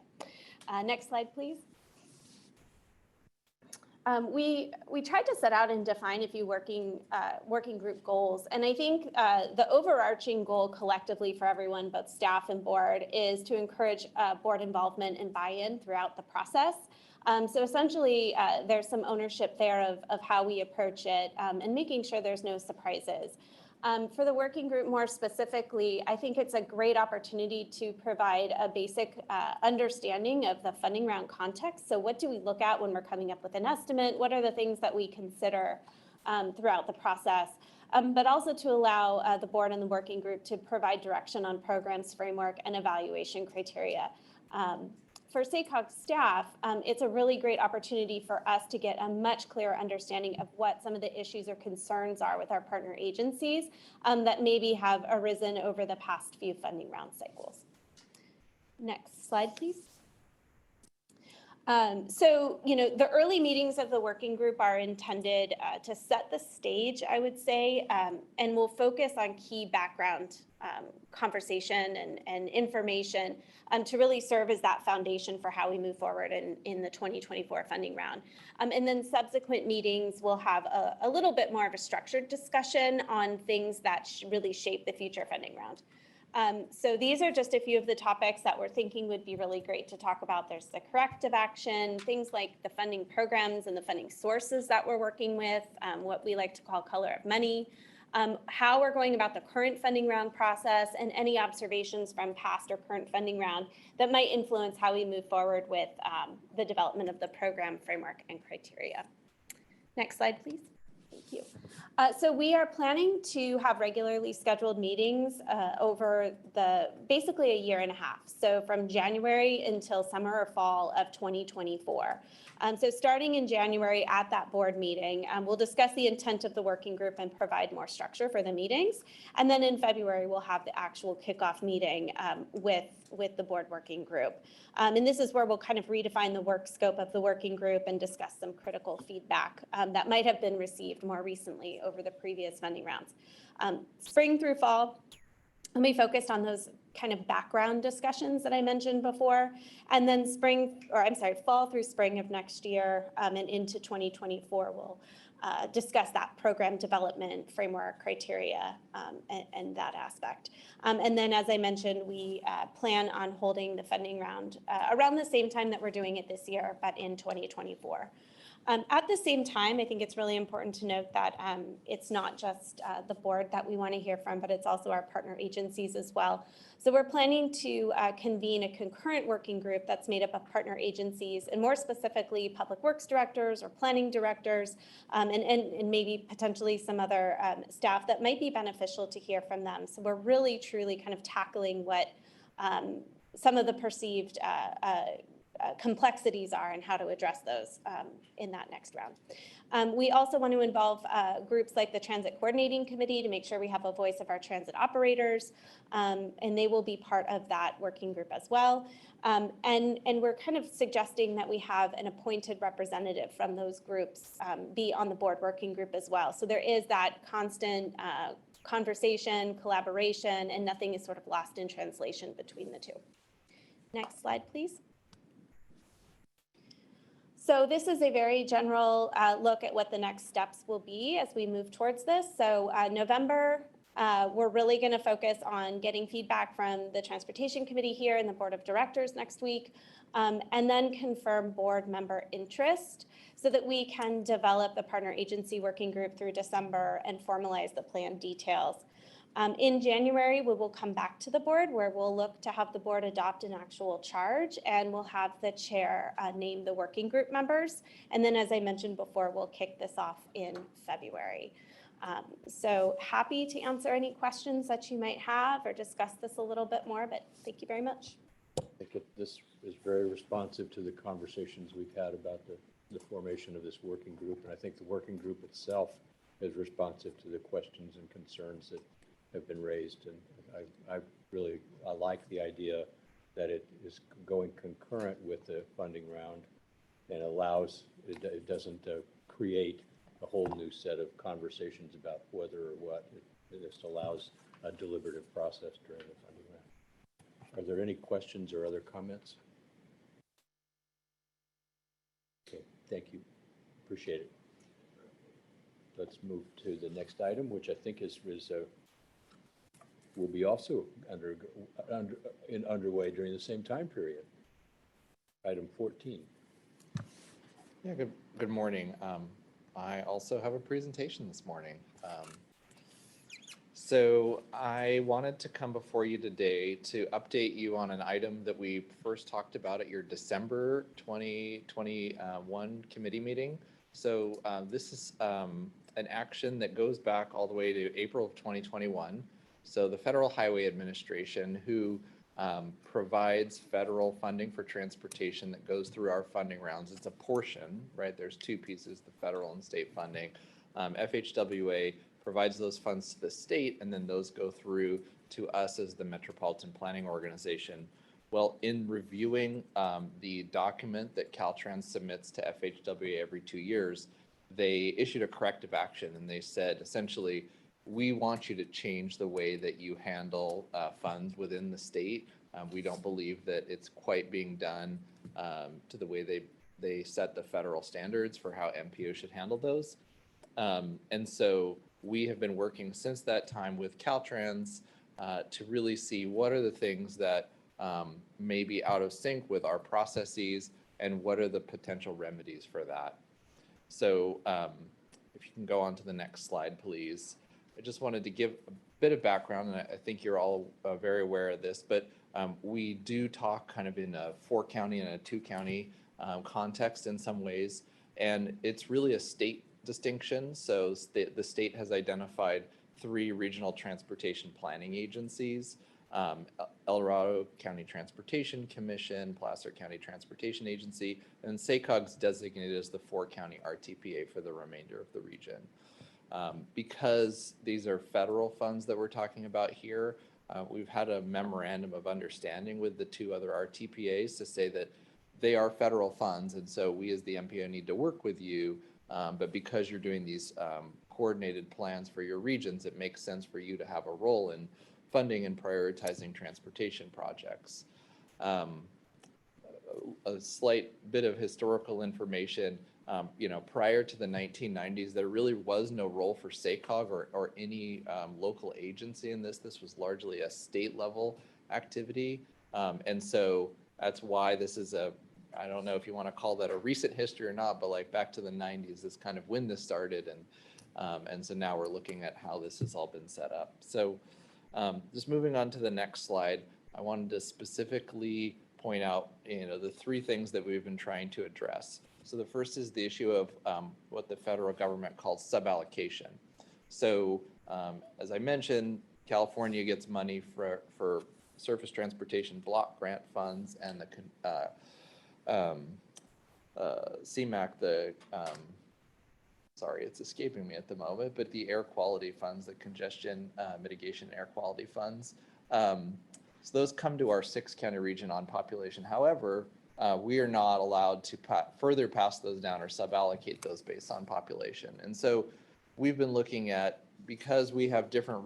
S18: Next slide, please. We tried to set out and define a few working group goals, and I think the overarching goal collectively for everyone, both staff and board, is to encourage board involvement and buy-in throughout the process. So essentially, there's some ownership there of how we approach it and making sure there's no surprises. For the working group more specifically, I think it's a great opportunity to provide a basic understanding of the funding round context. So what do we look at when we're coming up with an estimate? What are the things that we consider throughout the process? But also to allow the board and the working group to provide direction on programs, framework, and evaluation criteria. For SACOG staff, it's a really great opportunity for us to get a much clearer understanding of what some of the issues or concerns are with our partner agencies that maybe have arisen over the past few funding round cycles. Next slide, please. So, the early meetings of the working group are intended to set the stage, I would say, and will focus on key background conversation and information to really serve as that foundation for how we move forward in the 2024 funding round. And then subsequent meetings will have a little bit more of a structured discussion on things that really shape the future funding round. So these are just a few of the topics that we're thinking would be really great to talk about. There's the corrective action, things like the funding programs and the funding sources that we're working with, what we like to call color of money, how we're going about the current funding round process, and any observations from past or current funding round that might influence how we move forward with the development of the program, framework, and criteria. Next slide, please. Thank you. So we are planning to have regularly scheduled meetings over basically a year and a half. So from January until summer or fall of 2024. So starting in January at that board meeting, we'll discuss the intent of the working group and provide more structure for the meetings. And then in February, we'll have the actual kickoff meeting with the board working group. And this is where we'll kind of redefine the work scope of the working group and discuss some critical feedback that might have been received more recently over the previous funding rounds. Spring through fall, and we focused on those kind of background discussions that I mentioned before. And then fall through spring of next year and into 2024, we'll discuss that program development, framework, criteria, and that aspect. And then, as I mentioned, we plan on holding the funding round around the same time that we're doing it this year, but in 2024. At the same time, I think it's really important to note that it's not just the board that we want to hear from, but it's also our partner agencies as well. So we're planning to convene a concurrent working group that's made up of partner agencies, and more specifically, public works directors or planning directors, and maybe potentially some other staff that might be beneficial to hear from them. So we're really, truly kind of tackling what some of the perceived complexities are and how to address those in that next round. We also want to involve groups like the Transit Coordinating Committee to make sure we have a voice of our transit operators, and they will be part of that working group as well. And we're kind of suggesting that we have an appointed representative from those groups be on the board working group as well. So there is that constant conversation, collaboration, and nothing is sort of lost in translation between the two. Next slide, please. So this is a very general look at what the next steps will be as we move towards this. So November We're really going to focus on getting feedback from the Transportation Committee here and the Board of Directors next week, and then confirm board member interest so that we can develop the partner agency working group through December and formalize the plan details. In January, we will come back to the board where we'll look to have the board adopt an actual charge, and we'll have the chair name the working group members. And then, as I mentioned before, we'll kick this off in February. So happy to answer any questions that you might have or discuss this a little bit more, but thank you very much.
S1: I think this is very responsive to the conversations we've had about the formation of this working group. And I think the working group itself is responsive to the questions and concerns that have been raised. And I like the idea that it is going concurrent with the funding round and allows, it doesn't create a whole new set of conversations about whether or what. It just allows a deliberative process during the funding round. Are there any questions or other comments? Okay, thank you. Appreciate it. Let's move to the next item, which I think will be also underway during the same time period. Item 14.
S19: Yeah, good morning. I also have a presentation this morning. So I wanted to come before you today to update you on an item that we first talked about at your December 2021 committee meeting. So this is an action that goes back all the way to April of 2021. So the Federal Highway Administration, who provides federal funding for transportation that goes through our funding rounds. It's a portion, right? There's two pieces, the federal and state funding. FHWA provides those funds to the state, and then those go through to us as the Metropolitan Planning Organization. Well, in reviewing the document that Caltrans submits to FHWA every 2 years, they issued a corrective action, and they said, essentially, we want you to change the way that you handle funds within the state. We don't believe that it's quite being done to the way they set the federal standards for how MPO should handle those. And so we have been working since that time with Caltrans to really see what are the things that may be out of sync with our processes and what are the potential remedies for that. So if you can go on to the next slide, please. I just wanted to give a bit of background, and I think you're all very aware of this, but we do talk kind of in a 4-county and a 2-county context in some ways, and it's really a state distinction. So the state has identified 3 regional transportation planning agencies, El Dorado County Transportation Commission, Placer County Transportation Agency, and SACOG's designated as the 4-county RTPA for the remainder of the region. Because these are federal funds that we're talking about here, we've had a memorandum of understanding with the 2 other RTPAs to say that they are federal funds, and so we as the MPO need to work with you, but because you're doing these coordinated plans for your regions, it makes sense for you to have a role in funding and prioritizing transportation projects. A slight bit of historical information. Prior to the 1990s, there really was no role for SACOG or any local agency in this. This was largely a state level activity. And so that's why this is I don't know if you want to call that a recent history or not, but like back to the 90s is kind of when this started. And so now we're looking at how this has all been set up. So just moving on to the next slide, I wanted to specifically point out, the 3 things that we've been trying to address. So the first is the issue of what the federal government calls suballocation. So as I mentioned, California gets money for surface transportation block grant funds, and the CMAQ, sorry, it's escaping me at the moment, but the air quality funds, the congestion mitigation air quality funds. So those come to our 6-county region on population. However, we are not allowed to further pass those down or suballocate those based on population. And so we've been looking at, because we have different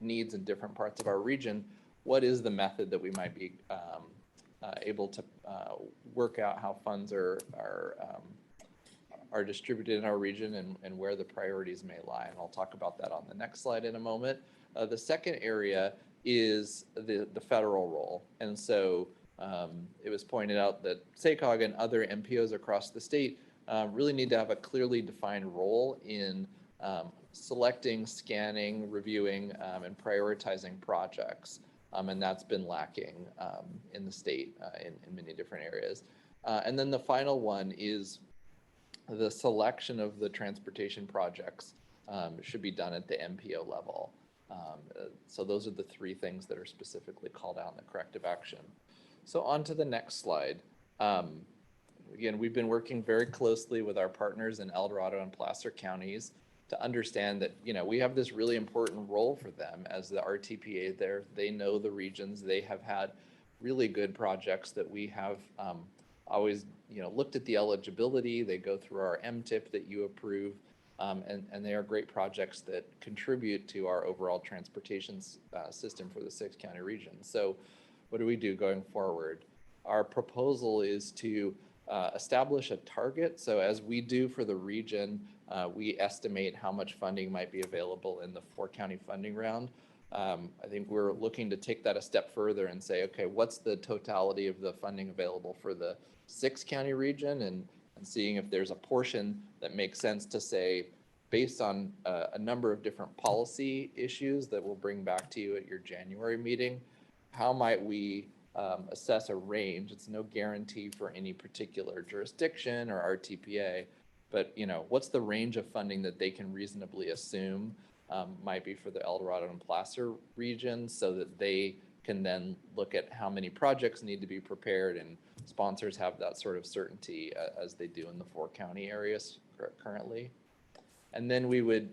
S19: needs in different parts of our region, what is the method that we might be able to work out how funds are distributed in our region and where the priorities may lie. And I'll talk about that on the next slide in a moment. The second area is the federal role. And so it was pointed out that SACOG and other MPOs across the state really need to have a clearly defined role in selecting, scanning, reviewing, and prioritizing projects. And that's been lacking in the state in many different areas. And then the final one is the selection of the transportation projects should be done at the MPO level. So those are the three things that are specifically called out in the corrective action. So on to the next slide. Again, we've been working very closely with our partners in El Dorado and Placer counties to understand that, you know, we have this really important role for them as the RTPA there. They know the regions. They have had really good projects that we have always, you know, looked at the eligibility. They go through our MTIP that you approve. And they are great projects that contribute to our overall transportation system for the 6-county region. So what do we do going forward? Our proposal is to establish a target. So as we do for the region, we estimate how much funding might be available in the 4-county funding round. I think we're looking to take that a step further and say, okay, what's the totality of the funding available for the 6-county region, and seeing if there's a portion that makes sense to say, based on a number of different policy issues that we'll bring back to you at your January meeting, how might we assess a range? It's no guarantee for any particular jurisdiction or RTPA, but you know, what's the range of funding that they can reasonably assume might be for the El Dorado and Placer region, so that they can then look at how many projects need to be prepared, and sponsors have that sort of certainty as they do in the 4-county areas currently. And then we would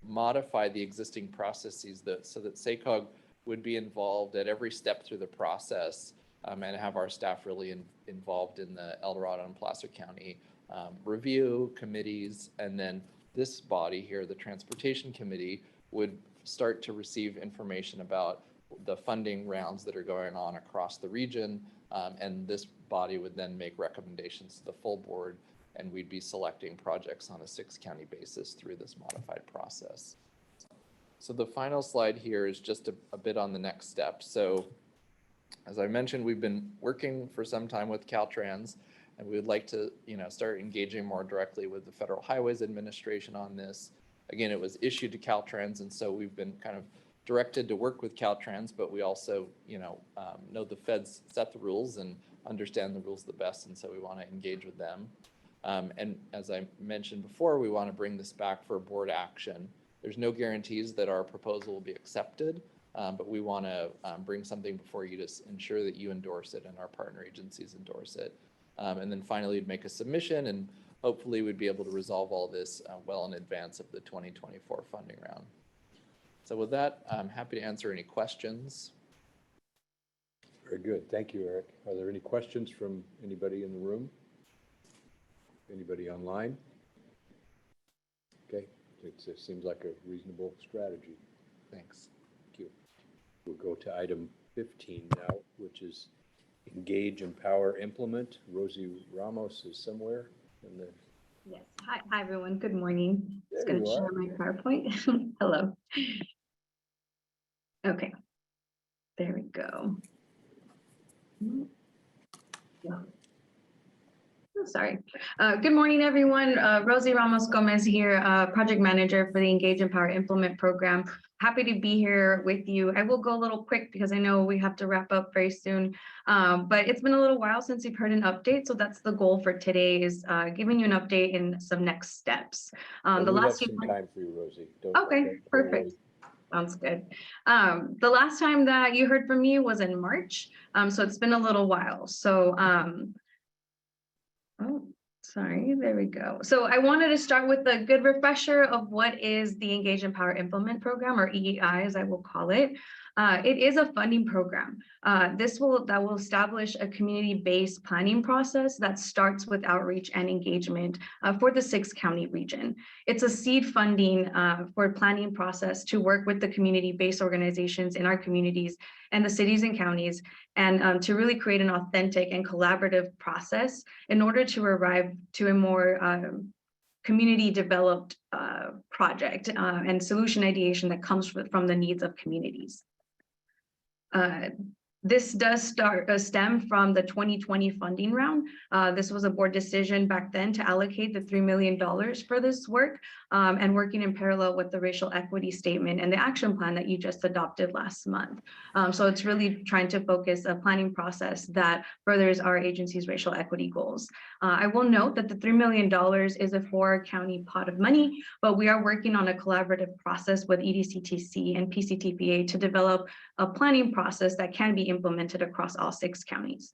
S19: modify the existing processes so that SACOG would be involved at every step through the process, and have our staff really involved in the El Dorado and Placer County review committees. And then this body here, the Transportation Committee, would start to receive information about the funding rounds that are going on across the region. And this body would then make recommendations to the full board, and we'd be selecting projects on a 6-county basis through this modified process. So the final slide here is just a bit on the next step. So as I mentioned, we've been working for some time with Caltrans, and we would like to, you know, start engaging more directly with the Federal Highways Administration on this. Again, it was issued to Caltrans, and so we've been kind of directed to work with Caltrans, but we also, you know the feds set the rules and understand the rules the best, and so we want to engage with them. And as I mentioned before, we want to bring this back for board action. There's no guarantees that our proposal will be accepted, but we want to bring something before you to ensure that you endorse it and our partner agencies endorse it. And then finally, we'd make a submission, and hopefully we'd be able to resolve all this well in advance of the 2024 funding round. So with that, I'm happy to answer any questions.
S1: Very good. Thank you, Eric. Are there any questions from anybody in the room? Anybody online? Okay, it seems like a reasonable strategy.
S19: Thanks.
S1: Thank you. We'll go to item 15 now, which is engage, empower, implement. Rosie Ramos is somewhere in the...
S20: Yes. Hi, everyone. Good morning. Just
S1: There
S20: going to
S1: you
S20: share
S1: are.
S20: my PowerPoint. Hello. Okay. There we go. Yeah. Oh, sorry. Good morning, everyone. Rosie Ramos Gomez here, project manager for the Engage, Empower, Implement program. Happy to be here with you. I will go a little quick because I know we have to wrap up very soon, but it's been a little while since you've heard an update. So that's the goal for today, is giving you an update and some next steps.
S1: And
S20: The
S1: we
S20: last
S1: have
S20: few
S1: some time for you, Rosie.
S20: Okay,
S1: don't
S20: perfect.
S1: worry.
S20: Sounds good. The last time that you heard from me was in March. So it's been a little while. So, oh, sorry, there we go. So I wanted to start with a good refresher of what is the Engage, Empower, Implement program, or EEI as I will call it. It is a funding program. That will establish a community-based planning process that starts with outreach and engagement for the 6-county region. It's a seed funding for planning process to work with the community-based organizations in our communities and the cities and counties, and to really create an authentic and collaborative process in order to arrive to a more community developed project and solution ideation that comes from the needs of communities. This does stem from the 2020 funding round. This was a board decision back then to allocate the $3 million for this work, and working in parallel with the racial equity statement and the action plan that you just adopted last month. So it's really trying to focus a planning process that furthers our agency's racial equity goals. I will note that the $3 million is a 4-county pot of money, but we are working on a collaborative process with EDCTC and PCTPA to develop a planning process that can be implemented across all 6 counties.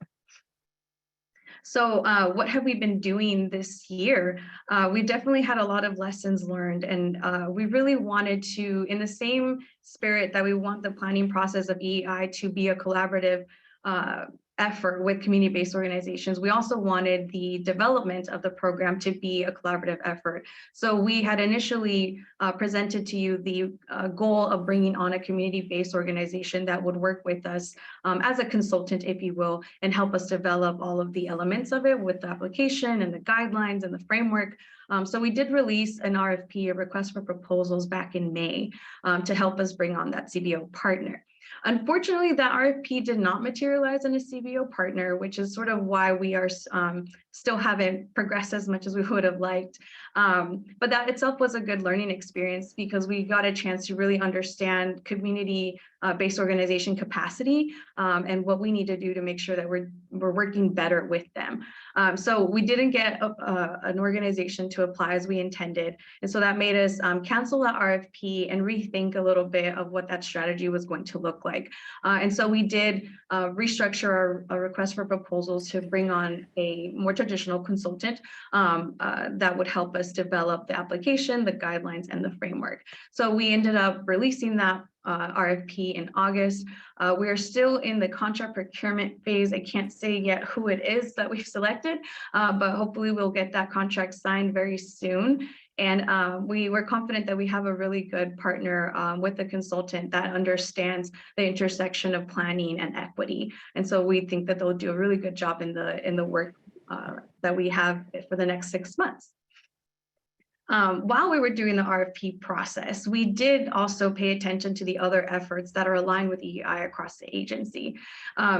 S20: So what have we been doing this year? We definitely had a lot of lessons learned, and we really wanted to, in the same spirit that we want the planning process of EEI to be a collaborative effort with community-based organizations, we also wanted the development of the program to be a collaborative effort. So we had initially presented to you the goal of bringing on a community-based organization that would work with us as a consultant, if you will, and help us develop all of the elements of it with the application and the guidelines and the framework. So we did release an RFP, a request for proposals, back in May to help us bring on that CBO partner. Unfortunately, that RFP did not materialize in a CBO partner, which is sort of why we are still haven't progressed as much as we would have liked. But that itself was a good learning experience because we got a chance to really understand community-based organization capacity and what we need to do to make sure that we're working better with them. So we didn't get an organization to apply as we intended. And so that made us cancel that RFP and rethink a little bit of what that strategy was going to look like. And so we did restructure our request for proposals to bring on a more traditional consultant that would help us develop the application, the guidelines, and the framework. So we ended up releasing that RFP in August. We are still in the contract procurement phase. I can't say yet who it is that we've selected, but hopefully we'll get that contract signed very soon. And we were confident that we have a really good partner with a consultant that understands the intersection of planning and equity. And so we think that they'll do a really good job in the work that we have for the next 6 months. While we were doing the RFP process, we did also pay attention to the other efforts that are aligned with EEI across the agency.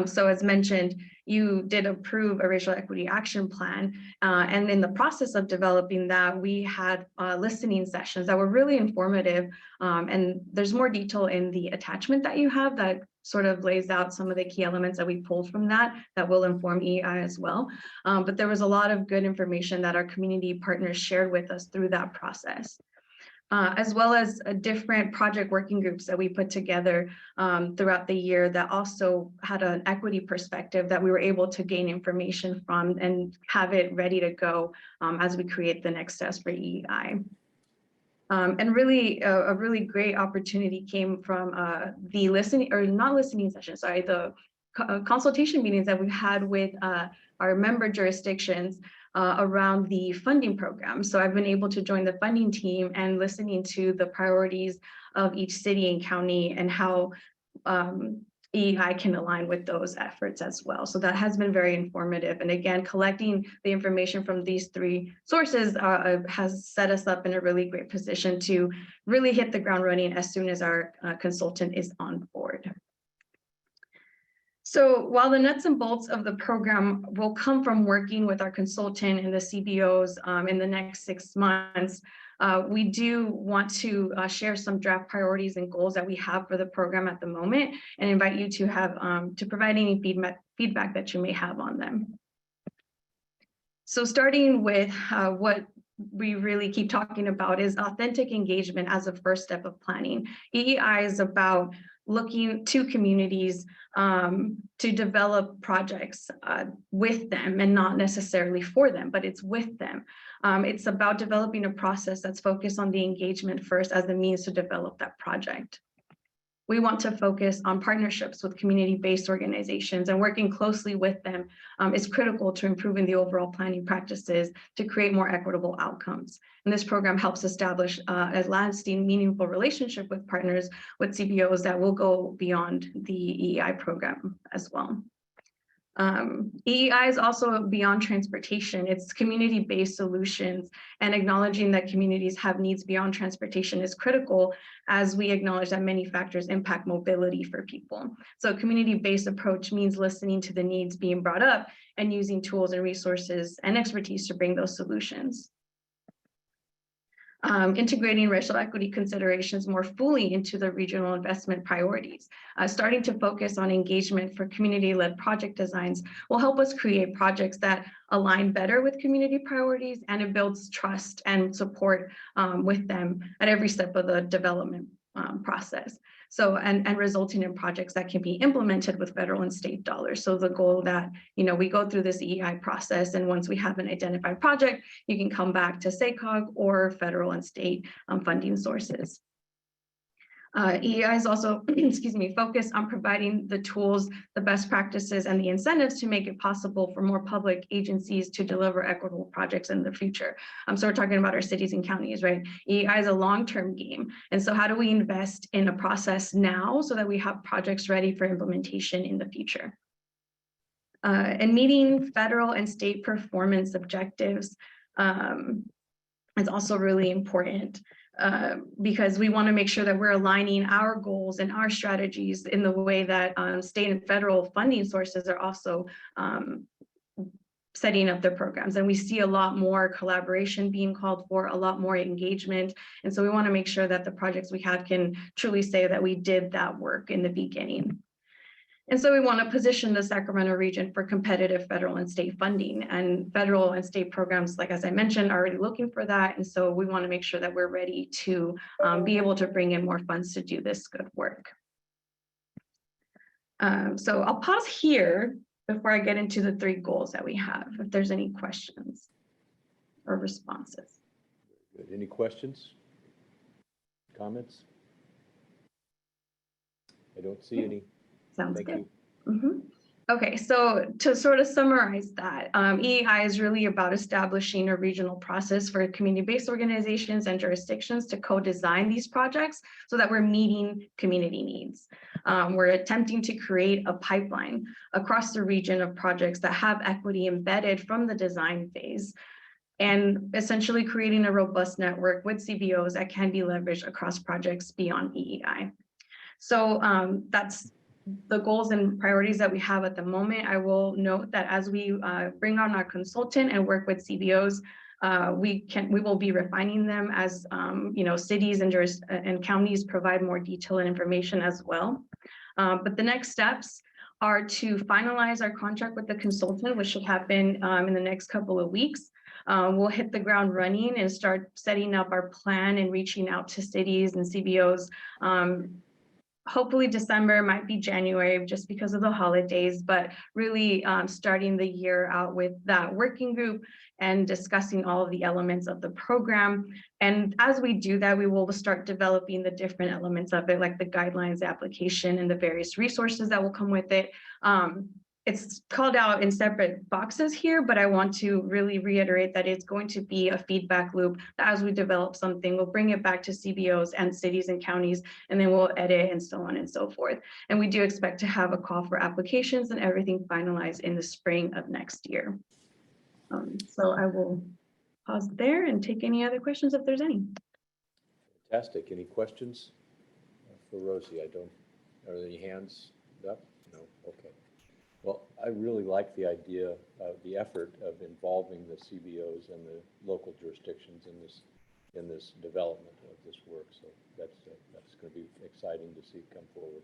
S20: So as mentioned, you did approve a racial equity action plan. And in the process of developing that, we had listening sessions that were really informative. And there's more detail in the attachment that you have that sort of lays out some of the key elements that we pulled from that will inform EEI as well. But there was a lot of good information that our community partners shared with us through that process. As well as different project working groups that we put together throughout the year that also had an equity perspective that we were able to gain information from and have it ready to go as we create the next steps for EEI. And really, a really great opportunity came from the consultation meetings that we've had with our member jurisdictions around the funding program. So I've been able to join the funding team and listening to the priorities of each city and county and how EEI can align with those efforts as well. So that has been very informative. And again, collecting the information from these 3 sources has set us up in a really great position to really hit the ground running as soon as our consultant is on board. So while the nuts and bolts of the program will come from working with our consultant and the CBOs in the next 6 months, we do want to share some draft priorities and goals that we have for the program at the moment and invite you to have to provide any feedback that you may have on them. So starting with what we really keep talking about is authentic engagement as a first step of planning. EEI is about looking to communities to develop projects with them and not necessarily for them, but it's with them. It's about developing a process that's focused on the engagement first as the means to develop that project. We want to focus on partnerships with community-based organizations, and working closely with them is critical to improving the overall planning practices to create more equitable outcomes. And this program helps establish a lasting, meaningful relationship with partners with CBOs that will go beyond the EEI program as well. EEI is also beyond transportation. It's community-based solutions, and acknowledging that communities have needs beyond transportation is critical as we acknowledge that many factors impact mobility for people. So a community-based approach means listening to the needs being brought up and using tools and resources and expertise to bring those solutions. Integrating racial equity considerations more fully into the regional investment priorities. Starting to focus on engagement for community-led project designs will help us create projects that align better with community priorities, and it builds trust and support with them at every step of the development process. So, and resulting in projects that can be implemented with federal and state dollars. So the goal that, we go through this EEI process, and once we have an identified project, you can come back to SACOG or federal and state funding sources. EEI is also, focused on providing the tools, the best practices, and the incentives to make it possible for more public agencies to deliver equitable projects in the future. So we're talking about our cities and counties, right? EEI is a long-term game. And so how do we invest in a process now so that we have projects ready for implementation in the future? And meeting federal and state performance objectives is also really important. Because we want to make sure that we're aligning our goals and our strategies in the way that state and federal funding sources are also setting up their programs. And we see a lot more collaboration being called for, a lot more engagement. And so we want to make sure that the projects we have can truly say that we did that work in the beginning. And so we want to position the Sacramento region for competitive federal and state funding, and federal and state programs, like as I mentioned, are already looking for that. And so we want to make sure that we're ready to be able to bring in more funds to do this good work. So I'll pause here before I get into the 3 goals that we have, if there's any questions or responses.
S1: Good. Any questions? Comments? I don't see any.
S20: Sounds
S1: Thank
S20: good.
S1: you.
S20: Okay, so to sort of summarize that, EEI is really about establishing a regional process for community-based organizations and jurisdictions to co-design these projects so that we're meeting community needs. We're attempting to create a pipeline across the region of projects that have equity embedded from the design phase, and essentially creating a robust network with CBOs that can be leveraged across projects beyond EEI. So that's the goals and priorities that we have at the moment. I will note that as we bring on our consultant and work with CBOs, we will be refining them as cities and counties provide more detail and information as well. But the next steps are to finalize our contract with the consultant, which should happen in the next couple of weeks. We'll hit the ground running and start setting up our plan and reaching out to cities and CBOs. Hopefully December, might be January just because of the holidays, but really starting the year out with that working group and discussing all of the elements of the program. And as we do that, we will start developing the different elements of it, like the guidelines, the application, and the various resources that will come with it. It's called out in separate boxes here, but I want to really reiterate that it's going to be a feedback loop. As we develop something, we'll bring it back to CBOs and cities and counties, and then we'll edit and so on and so forth. And we do expect to have a call for applications and everything finalized in the spring of next year. So I will pause there and take any other questions if there's any.
S1: Fantastic. Any questions for Rosie? Are there any hands up? No? Okay. Well, I really like the idea of the effort of involving the CBOs and the local jurisdictions in this development of this work. So that's going to be exciting to see come forward.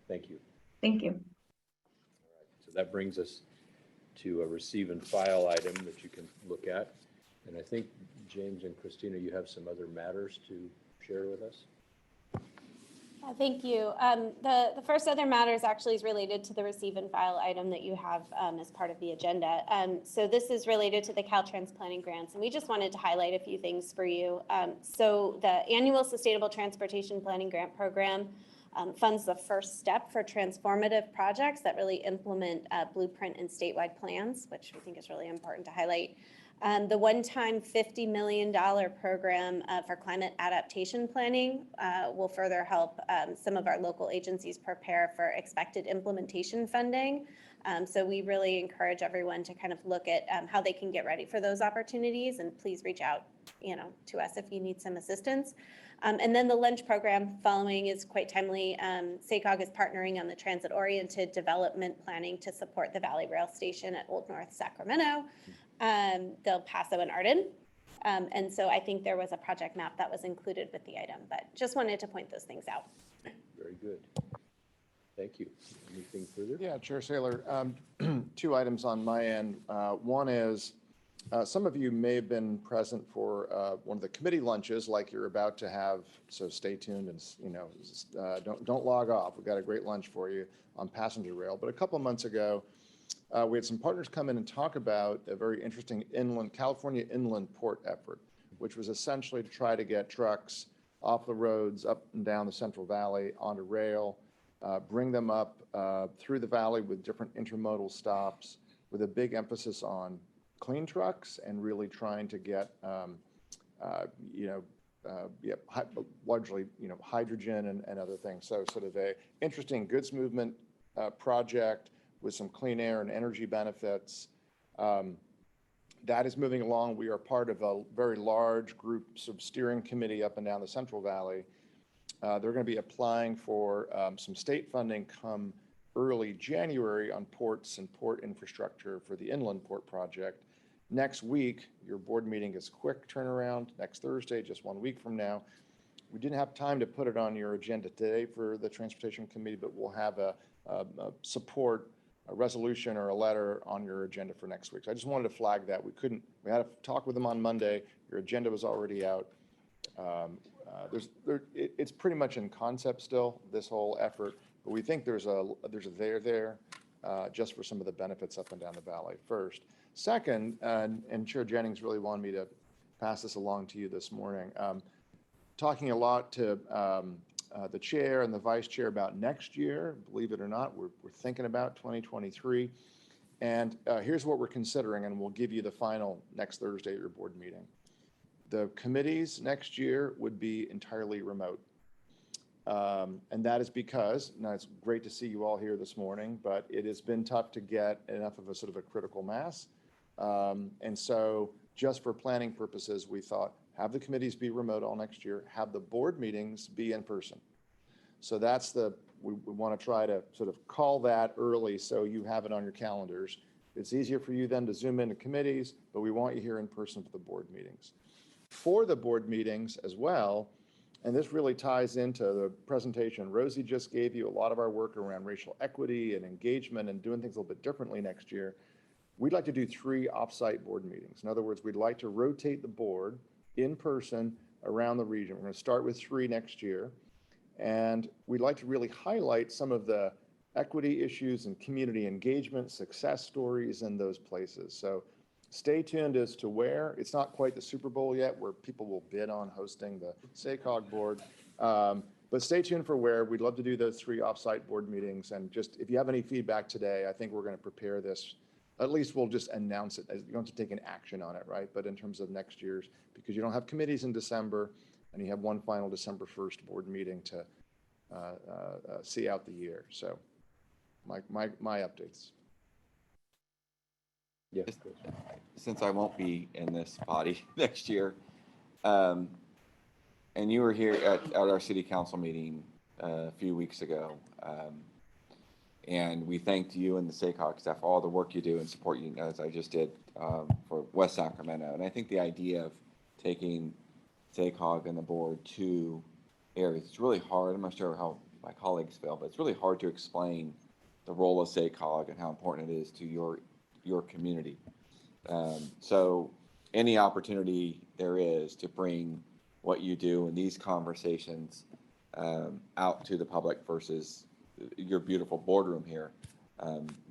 S1: Thank you.
S20: Thank you.
S1: All right. So that brings us to a receive and file item that you can look at. And I think James and Christina, you have some other matters to share with us.
S18: Thank you. The first other matter is actually related to the receive and file item that you have as part of the agenda. So this is related to the Caltrans planning grants, and we just wanted to highlight a few things for you. So the annual Sustainable Transportation Planning Grant Program funds the first step for transformative projects that really implement blueprint and statewide plans, which we think is really important to highlight. The one-time $50 million program for climate adaptation planning will further help some of our local agencies prepare for expected implementation funding. So we really encourage everyone to kind of look at how they can get ready for those opportunities, and please reach out, to us if you need some assistance. And then the lunch program following is quite timely. SACOG is partnering on the transit-oriented development planning to support the Valley Rail Station at Old North Sacramento, Del Paso and Arden. And so I think there was a project map that was included with the item, but just wanted to point those things out.
S1: Very good. Thank you. Anything further?
S3: Yeah, Chair Saylor, 2 items on my end. One is, some of you may have been present for one of the committee lunches like you're about to have, so stay tuned and, don't log off. We've got a great lunch for you on passenger rail. But a couple of months ago, we had some partners come in and talk about a very interesting California inland port effort, which was essentially to try to get trucks off the roads, up and down the Central Valley onto rail, bring them up through the valley with different intermodal stops, with a big emphasis on clean trucks and really trying to get, largely, hydrogen and other things. So sort of a interesting goods movement project with some clean air and energy benefits. That is moving along. We are part of a very large group sort of steering committee up and down the Central Valley. They're going to be applying for some state funding come early January on ports and port infrastructure for the inland port project. Next week, your board meeting is quick turnaround. Next Thursday, just 1 week from now. We didn't have time to put it on your agenda today for the Transportation Committee, but we'll have a resolution or a letter on your agenda for next week. So I just wanted to flag that. We had a talk with them on Monday. Your agenda was already out. It's pretty much in concept still, this whole effort, but we think there's a there just for some of the benefits up and down the valley first. Second, and Chair Jennings really wanted me to pass this along to you this morning, talking a lot to the chair and the vice chair about next year. Believe it or not, we're thinking about 2023. And here's what we're considering, and we'll give you the final next Thursday at your board meeting. The committees next year would be entirely remote. And that is because, now it's great to see you all here this morning, but it has been tough to get enough of a sort of a critical mass. And so just for planning purposes, we thought have the committees be remote all next year, have the board meetings be in person. So that's we want to try to sort of call that early so you have it on your calendars. It's easier for you then to zoom into committees, but we want you here in person for the board meetings. For the board meetings as well, and this really ties into the presentation Rosie just gave you, a lot of our work around racial equity and engagement and doing things a little bit differently next year. We'd like to do 3 offsite board meetings. In other words, we'd like to rotate the board in person around the region. We're going to start with 3 next year. And we'd like to really highlight some of the equity issues and community engagement, success stories in those places. So stay tuned as to where. It's not quite the Super Bowl yet where people will bid on hosting the SACOG board. But stay tuned for where. We'd love to do those 3 offsite board meetings. And just if you have any feedback today, I think we're going to prepare this. At least we'll just announce it. You don't have to take an action on it, right? But in terms of next year's, because you don't have committees in December, and you have one final December 1st board meeting to see out the year. So my updates.
S1: Yeah.
S2: Since I won't be in this body next year, and you were here at our city council meeting a few weeks ago, and we thanked you and the SACOG staff for all the work you do and support you, as I just did for West Sacramento. And I think the idea of taking SACOG and the board to areas, it's really hard. I'm not sure how my colleagues feel, but it's really hard to explain the role of SACOG and how important it is to your community. So any opportunity there is to bring what you do in these conversations out to the public versus your beautiful boardroom here.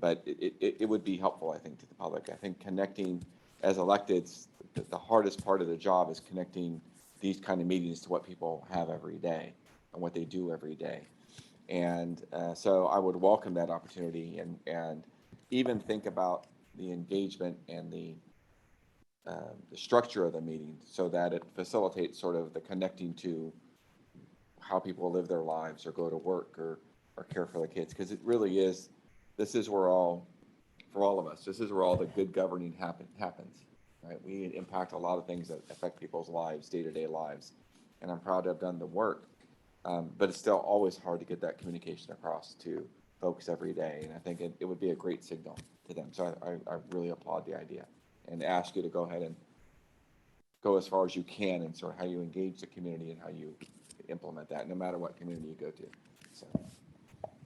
S2: But it would be helpful, I think, to the public. I think connecting as electeds, the hardest part of the job is connecting these kind of meetings to what people have every day and what they do every day. And so I would welcome that opportunity and even think about the engagement and the the structure of the meeting so that it facilitates sort of the connecting to how people live their lives or go to work or care for the kids. Because it really is, this is where for all of us, this is where all the good governing happens, right? We impact a lot of things that affect people's lives, day-to-day lives. And I'm proud to have done the work, but it's still always hard to get that communication across to folks every day. And I think it would be a great signal to them. So I really applaud the idea and ask you to go ahead and go as far as you can in sort of how you engage the community and how you implement that, no matter what community you go to. So.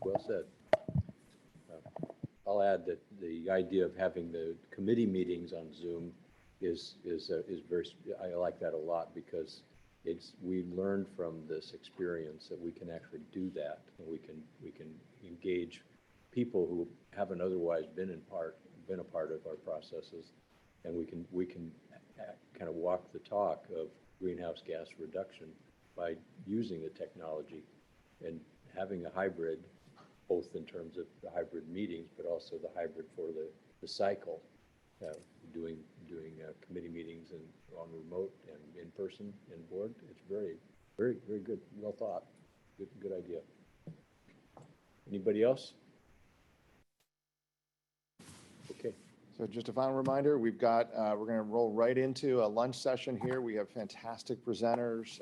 S1: Well said. I'll add that the idea of having the committee meetings on Zoom is very, I like that a lot because we learned from this experience that we can actually do that, and we can engage people who haven't otherwise been a part of our processes, and we can kind of walk the talk of greenhouse gas reduction by using the technology and having a hybrid, both in terms of the hybrid meetings, but also the hybrid for the cycle, doing committee meetings and on remote and in person and board. It's very, very, very good. Well thought. Good idea. Anybody else? Okay.
S3: So just a final reminder, we're going to roll right into a lunch session here. We have fantastic presenters,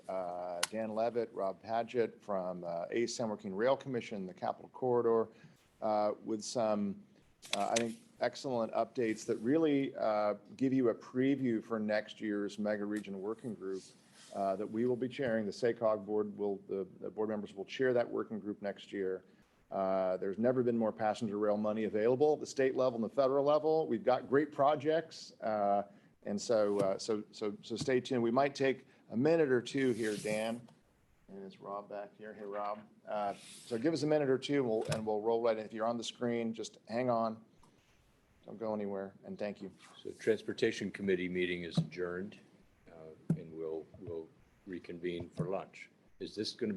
S3: Dan Levitt, Rob Padgett from ACE San Joaquin Rail Commission, the Capitol Corridor, with some, I think, excellent updates that really give you a preview for next year's mega region working group that we will be chairing. The SACOG board the board members will chair that working group next year. There's never been more passenger rail money available at the state level and the federal level. We've got great projects, and so stay tuned. We might take a minute or two here, Dan. And it's Rob back here. Hey, Rob. So give us a minute or two, and we'll roll right in. If you're on the screen, just hang on. Don't go anywhere. And thank you.
S1: So Transportation Committee meeting is adjourned, and we'll reconvene for lunch. Is this going to